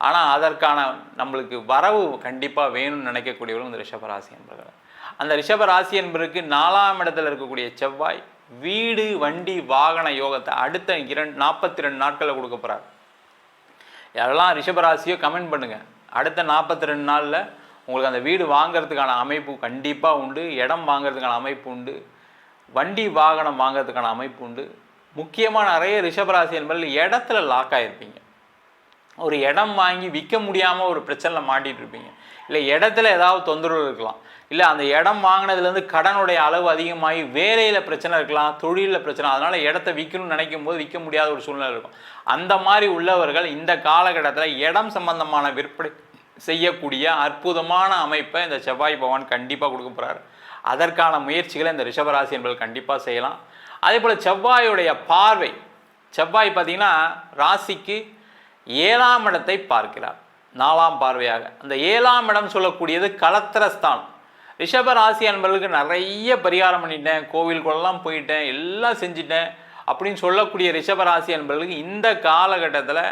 ஆனால் அதற்கான நம்மளுக்கு வரவு கண்டிப்பாக வேணும்னு நினைக்கக்கூடியவர்கள் இந்த ரிஷபராசி என்பர்கள். அந்த ரிஷபராசி என்பதற்கு 4ஆம் இடத்துல இருக்கக்கூடிய செவ்வாய் வீடு வண்டி வாகன யோகத்தை அடுத்த 42 நாட்களில் கொடுக்க போகிறார். யாரெல்லாம் ரிஷபராசியோ கமெண்ட் பண்ணுங்கள். அடுத்த 42 நாளில் உங்களுக்கு அந்த வீடு வாங்கிறதுக்கான அமைப்பு கண்டிப்பாக உண்டு, இடம் வாங்கிறதுக்கான அமைப்பு உண்டு, வண்டி வாகனம் வாங்கிறதுக்கான அமைப்பு உண்டு. முக்கியமாக நிறைய ரிஷபராசி என்பதில் இடத்துல லாக் ஆகிருப்பீங்க. ஒரு இடம் வாங்கி விற்க முடியாமல் ஒரு பிரச்சனையில் மாட்டிகிட்டு இருப்பீங்க. இல்லை இடத்துல ஏதாவது தொந்தரவு இருக்கலாம், இல்லை அந்த இடம் வாங்கினதுலேருந்து கடனுடைய அளவு அதிகமாகி வேலையில் பிரச்சனை இருக்கலாம், தொழிலில் பிரச்சனை, அதனால் இடத்த விற்கணும்னு நினைக்கும் போது விற்க முடியாத ஒரு சூழ்நிலை இருக்கும். அந்த மாதிரி உள்ளவர்கள் இந்த காலகட்டத்தில் இடம் சம்பந்தமான விற்பனை செய்யக்கூடிய அற்புதமான அமைப்பை இந்த செவ்வாய் பகவான் கண்டிப்பாக கொடுக்க போகிறார். அதற்கான முயற்சிகளை இந்த ரிஷபராசி என்பது கண்டிப்பாக செய்யலாம். அதே போல் செவ்வாயுடைய பார்வை, செவ்வாய் பார்த்திங்கன்னா ராசிக்கு 7ஆம் இடத்தை பார்க்கிறார் 4ஆம் பார்வையாக. அந்த 7ஆம் இடம் சொல்லக்கூடியது கலத்திரஸ்தானம். ரிஷபராசி என்பவர்களுக்கு நிறைய பரிகாரம் பண்ணிட்டேன், கோவிலுக்குள்ளெல்லாம் போயிட்டேன், எல்லாம் செஞ்சிட்டேன் அப்படின்னு சொல்லக்கூடிய ரிஷபராசி என்பவர்களுக்கு இந்த காலகட்டத்தில்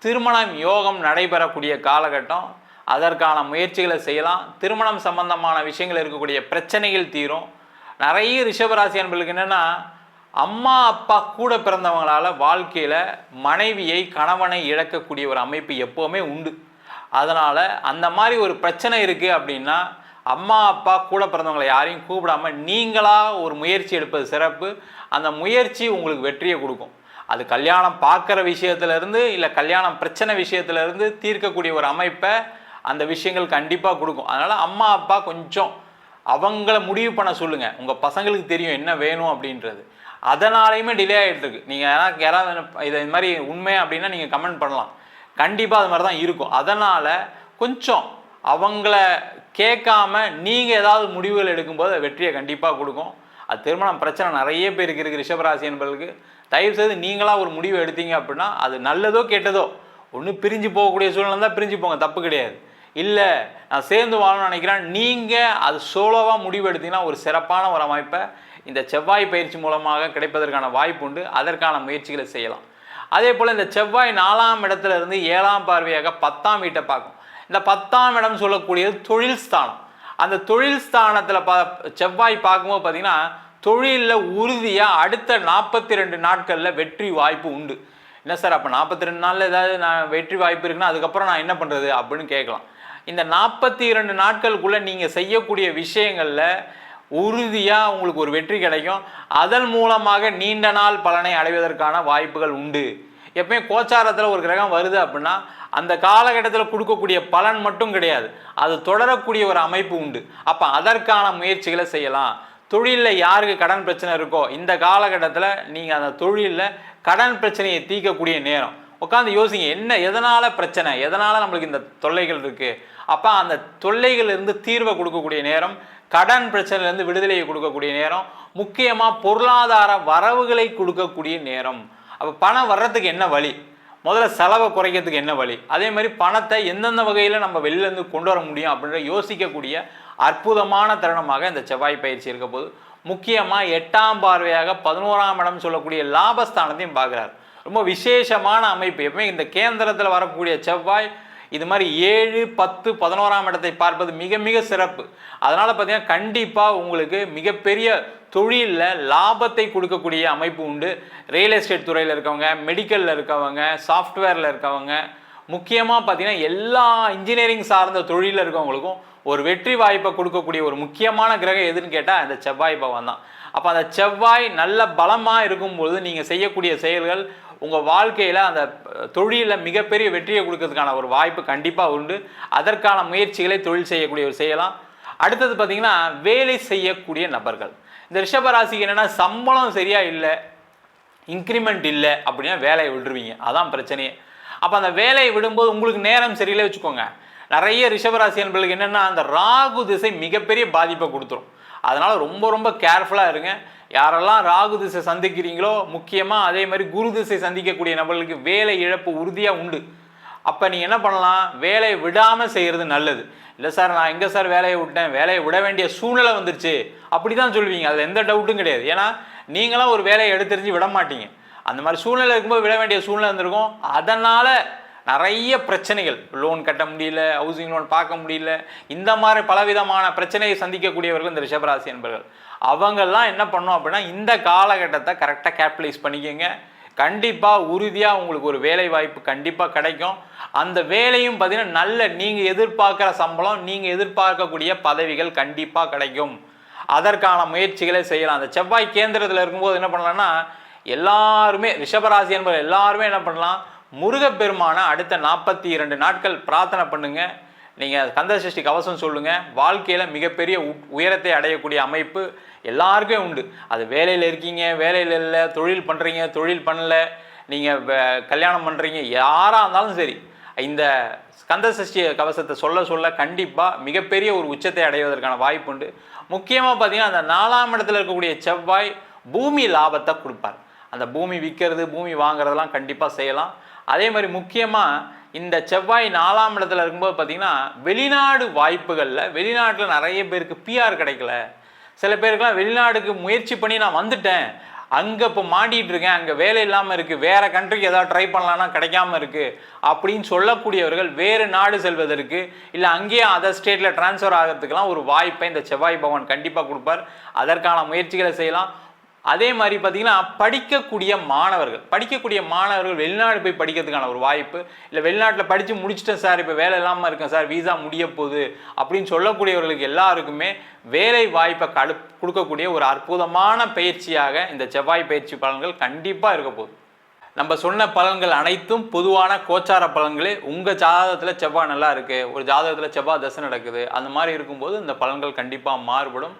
திருமணம் யோகம் நடைபெறக்கூடிய காலகட்டம். அதற்கான முயற்சிகளை செய்யலாம். திருமணம் சம்பந்தமான விஷயங்கள் இருக்கக்கூடிய பிரச்சனைகள் தீரும். நிறைய ரிஷபராசி என்பவர்களுக்கு என்னென்னா, அம்மா அப்பா கூட பிறந்தவங்களால் வாழ்க்கையில் மனைவியை கணவனை இழக்கக்கூடிய ஒரு அமைப்பு எப்போவுமே உண்டு. அதனால் அந்த மாதிரி ஒரு பிரச்சனை இருக்குது அப்படின்னா அம்மா அப்பா கூட பிறந்தவங்களை யாரையும் கூப்பிடாமல் நீங்களாக ஒரு முயற்சி எடுப்பது சிறப்பு. அந்த முயற்சி உங்களுக்கு வெற்றியை கொடுக்கும். அது கல்யாணம் பார்க்குற விஷயத்துலேருந்து இல்லை கல்யாணம் பிரச்சனை விஷயத்துலேருந்து தீர்க்கக்கூடிய ஒரு அமைப்பை அந்த விஷயங்கள் கண்டிப்பாக கொடுக்கும். அதனால் அம்மா அப்பா கொஞ்சம் அவங்கள முடிவு பண்ண சொல்லுங்கள். உங்கள் பசங்களுக்கு தெரியும் என்ன வேணும் அப்படின்றது. அதனாலையுமே டிலே ஆகிட்டுருக்கு. நீங்கள் யாராவது இது மாதிரி உண்மை அப்படின்னா நீங்கள் கமெண்ட் பண்ணலாம். கண்டிப்பாக அது மாதிரி தான் இருக்கும். அதனால் கொஞ்சம் அவங்கள கேட்காம நீங்கள் ஏதாவது முடிவுகள் எடுக்கும்போது அது வெற்றியை கண்டிப்பாக கொடுக்கும். அது திருமணம் பிரச்சனை நிறைய பேருக்கு இருக்குது ரிஷபராசி என்பவர்களுக்கு. தயவுசெய்து நீங்களாக ஒரு முடிவு எடுத்தீங்க அப்படின்னா அது நல்லதோ கெட்டதோ, ஒன்று பிரிஞ்சு போகக்கூடிய சூழ்நிலை தான் பிரிஞ்சு போங்க, தப்பு கிடையாது. இல்லை நான் சேர்ந்து வாழணும்னு நினைக்கிறேன், நீங்கள் அது சோலோவாக முடிவு எடுத்தீங்கன்னா ஒரு சிறப்பான ஒரு அமைப்பை இந்த செவ்வாய் பயிற்சி மூலமாக கிடைப்பதற்கான வாய்ப்பு உண்டு. அதற்கான முயற்சிகளை செய்யலாம். அதே போல் இந்த செவ்வாய் 4ஆம் இடத்துல இருந்து 7ஆம் பார்வையாக 10ஆம் வீட்டை பார்க்கும். இந்த 10ஆம் இடம் சொல்லக்கூடியது தொழில் ஸ்தானம். அந்த தொழில் ஸ்தானத்தில் செவ்வாய் பார்க்கும்போது பார்த்தீங்கன்னா தொழிலில் உறுதியாக அடுத்த 42 நாட்களில் வெற்றி வாய்ப்பு உண்டு. என்ன சார் அப்போ 42 நாளில் ஏதாவது நான் வெற்றி வாய்ப்பு இருக்குன்னா அதுக்கப்புறம் நான் என்ன பண்ணுறது அப்படின்னு கேட்கலாம். இந்த 42 நாட்களுக்குள்ளே நீங்கள் செய்யக்கூடிய விஷயங்களில் உறுதியாக உங்களுக்கு ஒரு வெற்றி கிடைக்கும். அதன் மூலமாக நீண்ட நாள் பலனை அடைவதற்கான வாய்ப்புகள் உண்டு. எப்பவுமே கோச்சாரத்தில் ஒரு கிரகம் வருது அப்படின்னா அந்த காலகட்டத்தில் கொடுக்கக்கூடிய பலன் மட்டும் கிடையாது, அது தொடரக்கூடிய ஒரு அமைப்பு உண்டு. அப்போ அதற்கான முயற்சிகளை செய்யலாம். தொழிலில் யாருக்கு கடன் பிரச்சனை இருக்கோ இந்த காலகட்டத்தில் நீங்கள் அந்த தொழிலில் கடன் பிரச்சனையை தீர்க்கக்கூடிய நேரம். உட்காந்து யோசிங்க, என்ன எதனால் பிரச்சனை, எதனால் நம்மளுக்கு இந்த தொல்லைகள் இருக்குது. அப்போ அந்த தொல்லைகளிலிருந்து தீர்வை கொடுக்கக்கூடிய நேரம், கடன் பிரச்சனையிலேருந்து விடுதலையை கொடுக்கக்கூடிய நேரம், முக்கியமாக பொருளாதார வரவுகளை கொடுக்கக்கூடிய நேரம். அப்போ பணம் வர்றதுக்கு என்ன வழி, முதல்ல செலவை குறைக்கிறதுக்கு என்ன வழி, அதே மாதிரி பணத்தை எந்தெந்த வகையில் நம்ம வெளியிலேருந்து கொண்டு வர முடியும் அப்படின்ற யோசிக்கக்கூடிய அற்புதமான தருணமாக இந்த செவ்வாய் பயிற்சி இருக்க போது. முக்கியமாக 8ஆம் பார்வையாக 11ஆம் இடம் சொல்லக்கூடிய லாபஸ்தானத்தையும் பார்க்குறாரு. ரொம்ப விசேஷமான அமைப்பு. எப்பவுமே இந்த கேந்திரத்தில் வரக்கூடிய செவ்வாய் இது மாதிரி 7, 10, 11ஆம் இடத்தை பார்ப்பது மிக மிக சிறப்பு. அதனால் பார்த்தீங்கன்னா கண்டிப்பாக உங்களுக்கு மிகப்பெரிய தொழிலில் லாபத்தை கொடுக்கக்கூடிய அமைப்பு உண்டு. ரியல் எஸ்டேட் துறையில் இருக்கவங்க, மெடிக்கலில் இருக்கவங்க, சாஃப்ட்வேரில் இருக்கவங்க, முக்கியமாக பார்த்தீங்கன்னா எல்லா இன்ஜினியரிங் சார்ந்த தொழிலில் இருக்கவங்களுக்கும் ஒரு வெற்றி வாய்ப்பை கொடுக்கக்கூடிய ஒரு முக்கியமான கிரகம் எதுன்னு கேட்டால் அந்த செவ்வாய் பகவான் தான். அப்போ அந்த செவ்வாய் நல்ல பலமாக இருக்கும்பொழுது நீங்கள் செய்யக்கூடிய செயல்கள் உங்கள் வாழ்க்கையில் அந்த தொழிலில் மிகப்பெரிய வெற்றியை கொடுக்கறதுக்கான ஒரு வாய்ப்பு கண்டிப்பாக உண்டு. அதற்கான முயற்சிகளை தொழில் செய்யக்கூடியவர் செய்யலாம். அடுத்தது பார்த்திங்கன்னா வேலை செய்யக்கூடிய நபர்கள். இந்த ரிஷபராசிக்கு என்னென்னா சம்பளம் சரியாக இல்லை, இன்க்ரிமெண்ட் இல்லை அப்படின்னா வேலையை விட்டுருவீங்க, அதான் பிரச்சனையே. அப்போ அந்த வேலையை விடும்போது உங்களுக்கு நேரம் சரியில்லை வச்சுக்கோங்க. நிறைய ரிஷபராசி என்பர்களுக்கு என்னென்னா அந்த ராகு திசை மிகப்பெரிய பாதிப்பை கொடுத்துரும். அதனால் ரொம்ப ரொம்ப கேர்ஃபுல்லாக இருங்க. யாரெல்லாம் ராகு திசை சந்திக்கிறீங்களோ, முக்கியமாக அதே மாதிரி குரு திசை சந்திக்கக்கூடிய நபர்களுக்கு வேலை இழப்பு உறுதியாக உண்டு. அப்போ நீங்கள் என்ன பண்ணலாம், வேலையை விடாமல் செய்கிறது நல்லது. இல்லை சார் நான் எங்கே சார் வேலையை விட்டேன், வேலையை விட வேண்டிய சூழ்நிலை வந்துருச்சு அப்படி தான் சொல்லுவீங்க, அதில் எந்த டவுட்டும் கிடையாது. ஏன்னா நீங்களாம் ஒரு வேலையை எடுத்துரிஞ்சு விட மாட்டீங்க. அந்த மாதிரி சூழ்நிலை இருக்கும்போது விட வேண்டிய சூழ்நிலை இருந்திருக்கும். அதனால் நிறைய பிரச்சனைகள், லோன் கட்ட முடியல, ஹவுசிங் லோன் பார்க்க முடியல, இந்த மாதிரி பலவிதமான பிரச்சனையை சந்திக்கக்கூடியவர்கள் இந்த ரிஷபராசி என்பர்கள். அவங்கெல்லாம் என்ன பண்ணோம் அப்படின்னா இந்த காலகட்டத்தை கரெக்டாக கேபிட்டலைஸ் பண்ணிக்கோங்க. கண்டிப்பாக உறுதியாக உங்களுக்கு ஒரு வேலை வாய்ப்பு கண்டிப்பாக கிடைக்கும். அந்த வேலையும் பார்த்தீங்கன்னா நல்ல நீங்கள் எதிர்பார்க்குற சம்பளம், நீங்கள் எதிர்பார்க்கக்கூடிய பதவிகள் கண்டிப்பாக கிடைக்கும். அதற்கான முயற்சிகளை செய்யலாம். அந்த செவ்வாய் கேந்திரத்தில் இருக்கும்போது என்ன பண்ணலாம்னா எல்லாருமே ரிஷபராசி என்பவர் எல்லாருமே என்ன பண்ணலாம், முருகப்பெருமான அடுத்த 42 நாட்கள் பிரார்த்தனை பண்ணுங்க. நீங்கள் கந்தசஷ்டி கவசம் சொல்லுங்கள். வாழ்க்கையில் மிகப்பெரிய உயரத்தை அடையக்கூடிய அமைப்பு எல்லாருக்குமே உண்டு. அது வேலையில் இருக்கீங்க, வேலையில் இல்லை, தொழில் பண்ணுறீங்க, தொழில் பண்ணல, நீங்கள் கல்யாணம் பண்ணுறீங்க, யாராக இருந்தாலும் சரி இந்த கந்தசஷ்டி கவசத்தை சொல்ல சொல்ல கண்டிப்பாக மிகப்பெரிய ஒரு உச்சத்தை அடைவதற்கான வாய்ப்பு உண்டு. முக்கியமாக பார்த்தீங்கன்னா அந்த 4ஆம் இடத்துல இருக்கக்கூடிய செவ்வாய் பூமி லாபத்தை கொடுப்பார். அந்த பூமி விற்கிறது, பூமி வாங்குறதெல்லாம் கண்டிப்பாக செய்யலாம். அதே மாதிரி முக்கியமாக இந்த செவ்வாய் 4ஆம் இடத்துல இருக்கும்போது பார்த்தீங்கன்னா வெளிநாடு வாய்ப்புகளில், வெளிநாட்டில் நிறைய பேருக்கு பிஆர் கிடைக்கல, சில பேருக்குலாம் வெளிநாடுக்கு முயற்சி பண்ணி நான் வந்துட்டேன், அங்கே இப்போ மாட்டிகிட்டு இருக்கேன், அங்கே வேலை இல்லாமல் இருக்குது, வேறு கண்ட்ரிக்கு ஏதாவது ட்ரை பண்ணலான்னா கிடைக்காம இருக்குது அப்படின்னு சொல்லக்கூடியவர்கள் வேறு நாடு செல்வதற்கு இல்லை அங்கேயே அதர் ஸ்டேட்டில் டிரான்ஸ்ஃபர் ஆகிறதுக்கெல்லாம் ஒரு வாய்ப்பை இந்த செவ்வாய் பகவான் கண்டிப்பாக கொடுப்பார். அதற்கான முயற்சிகளை செய்யலாம். அதே மாதிரி பார்த்தீங்கன்னா படிக்கக்கூடிய மாணவர்கள் வெளிநாடு போய் படிக்கிறதுக்கான ஒரு வாய்ப்பு, இல்லை வெளிநாட்டில் படித்து முடிச்சிட்டேன் சார், இப்போ வேலை இல்லாமல் இருக்கேன் சார், வீசா முடிய போகுது அப்படின்னு சொல்லக்கூடியவர்களுக்கு எல்லாருக்குமே வேலை வாய்ப்பை கொடுக்கக்கூடிய ஒரு அற்புதமான பயிற்சியாக இந்த செவ்வாய் பயிற்சி பலன்கள் கண்டிப்பாக இருக்க போகுது. நம்ம சொன்ன பலன்கள் அனைத்தும் பொதுவான கோச்சார பலன்களே. உங்கள் ஜாதகத்தில் செவ்வாய் நல்லா இருக்குது, ஒரு ஜாதகத்தில் செவ்வாய் தசை நடக்குது, அந்த மாதிரி இருக்கும்போது இந்த பலன்கள் கண்டிப்பாக மாறுபடும்.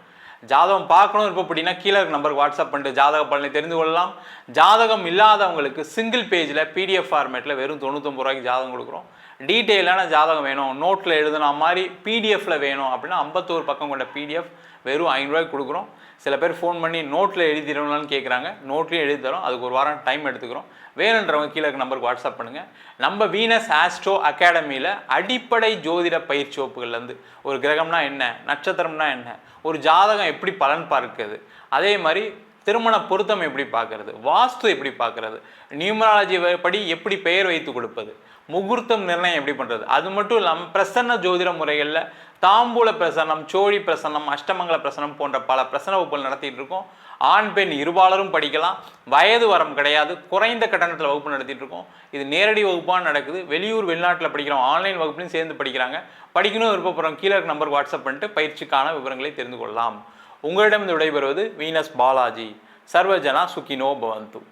ஜாதகம் பார்க்கணும் இருப்போம் அப்படின்னா கீழே இருக்க நம்பருக்கு வாட்ஸ்அப் பண்ணிட்டு ஜாதக பலனை தெரிந்து கொள்ளலாம். ஜாதகம் இல்லாதவங்களுக்கு சிங்கிள் பேஜில் பிடிஎஃப் ஃபார்மேட்டில் வெறும் 99 ரூபாய்க்கு ஜாதகம் கொடுக்குறோம். டீட்டெயிலான ஜாதகம் வேணும், நோட்டில் எழுதுன மாதிரி பிடிஎஃப்பில் வேணும் அப்படின்னா 51 பக்கம் கொண்ட பிடிஎஃப் வெறும் 500 ரூபாய்க்கு கொடுக்குறோம். சில பேர் ஃபோன் பண்ணி நோட்டில் எழுதிடணும்னு கேட்குறாங்க, நோட்லேயும் எழுதி தரோம். அதுக்கு ஒரு வாரம் டைம் எடுத்துக்கிறோம். வேணுன்றவங்க கீழே இருக்க நம்பருக்கு வாட்ஸ்அப் பண்ணுங்கள். நம்ம வீனஸ் ஆஸ்ட்ரோ அகாடமியில் அடிப்படை ஜோதிட பயிற்சி வகுப்புகள்லேருந்து ஒரு கிரகம்னா என்ன, நட்சத்திரம்னா என்ன, ஒரு ஜாதகம் எப்படி பலன் பார்க்குறது, அதே மாதிரி திருமண பொருத்தம் எப்படி பார்க்கறது, வாஸ்து எப்படி பார்க்கறது, நியூமராலஜி படி எப்படி பெயர் வைத்து கொடுப்பது, முகூர்த்தம் நிர்ணயம் எப்படி பண்ணுறது, அது மட்டும் இல்லாமல் பிரசன்ன ஜோதிட முறைகளில் தாம்பூல பிரசன்னம், சோழி பிரசன்னம், அஷ்டமங்கல பிரசன்னம் போன்ற பல பிரசன்ன வகுப்புகள் நடத்திட்டு இருக்கோம். ஆண் பெண் இருபாலரும் படிக்கலாம். வயது வரம் கிடையாது. குறைந்த கட்டணத்தில் வகுப்பு நடத்திட்டு இருக்கோம். இது நேரடி வகுப்பாக நடக்குது. வெளியூர் வெளிநாட்டில் படிக்கிறோம், ஆன்லைன் வகுப்புலையும் சேர்ந்து படிக்கிறாங்க. படிக்கணும் விருப்பப்படுறோம் கீழே நம்பருக்கு வாட்ஸ்அப் பண்ணிட்டு பயிற்சிக்கான விவரங்களை தெரிந்து கொள்ளலாம். உங்களிடம் விடைபெறுவது வீனஸ் பாலாஜி. சர்வஜனா சுகினோ பவந்து.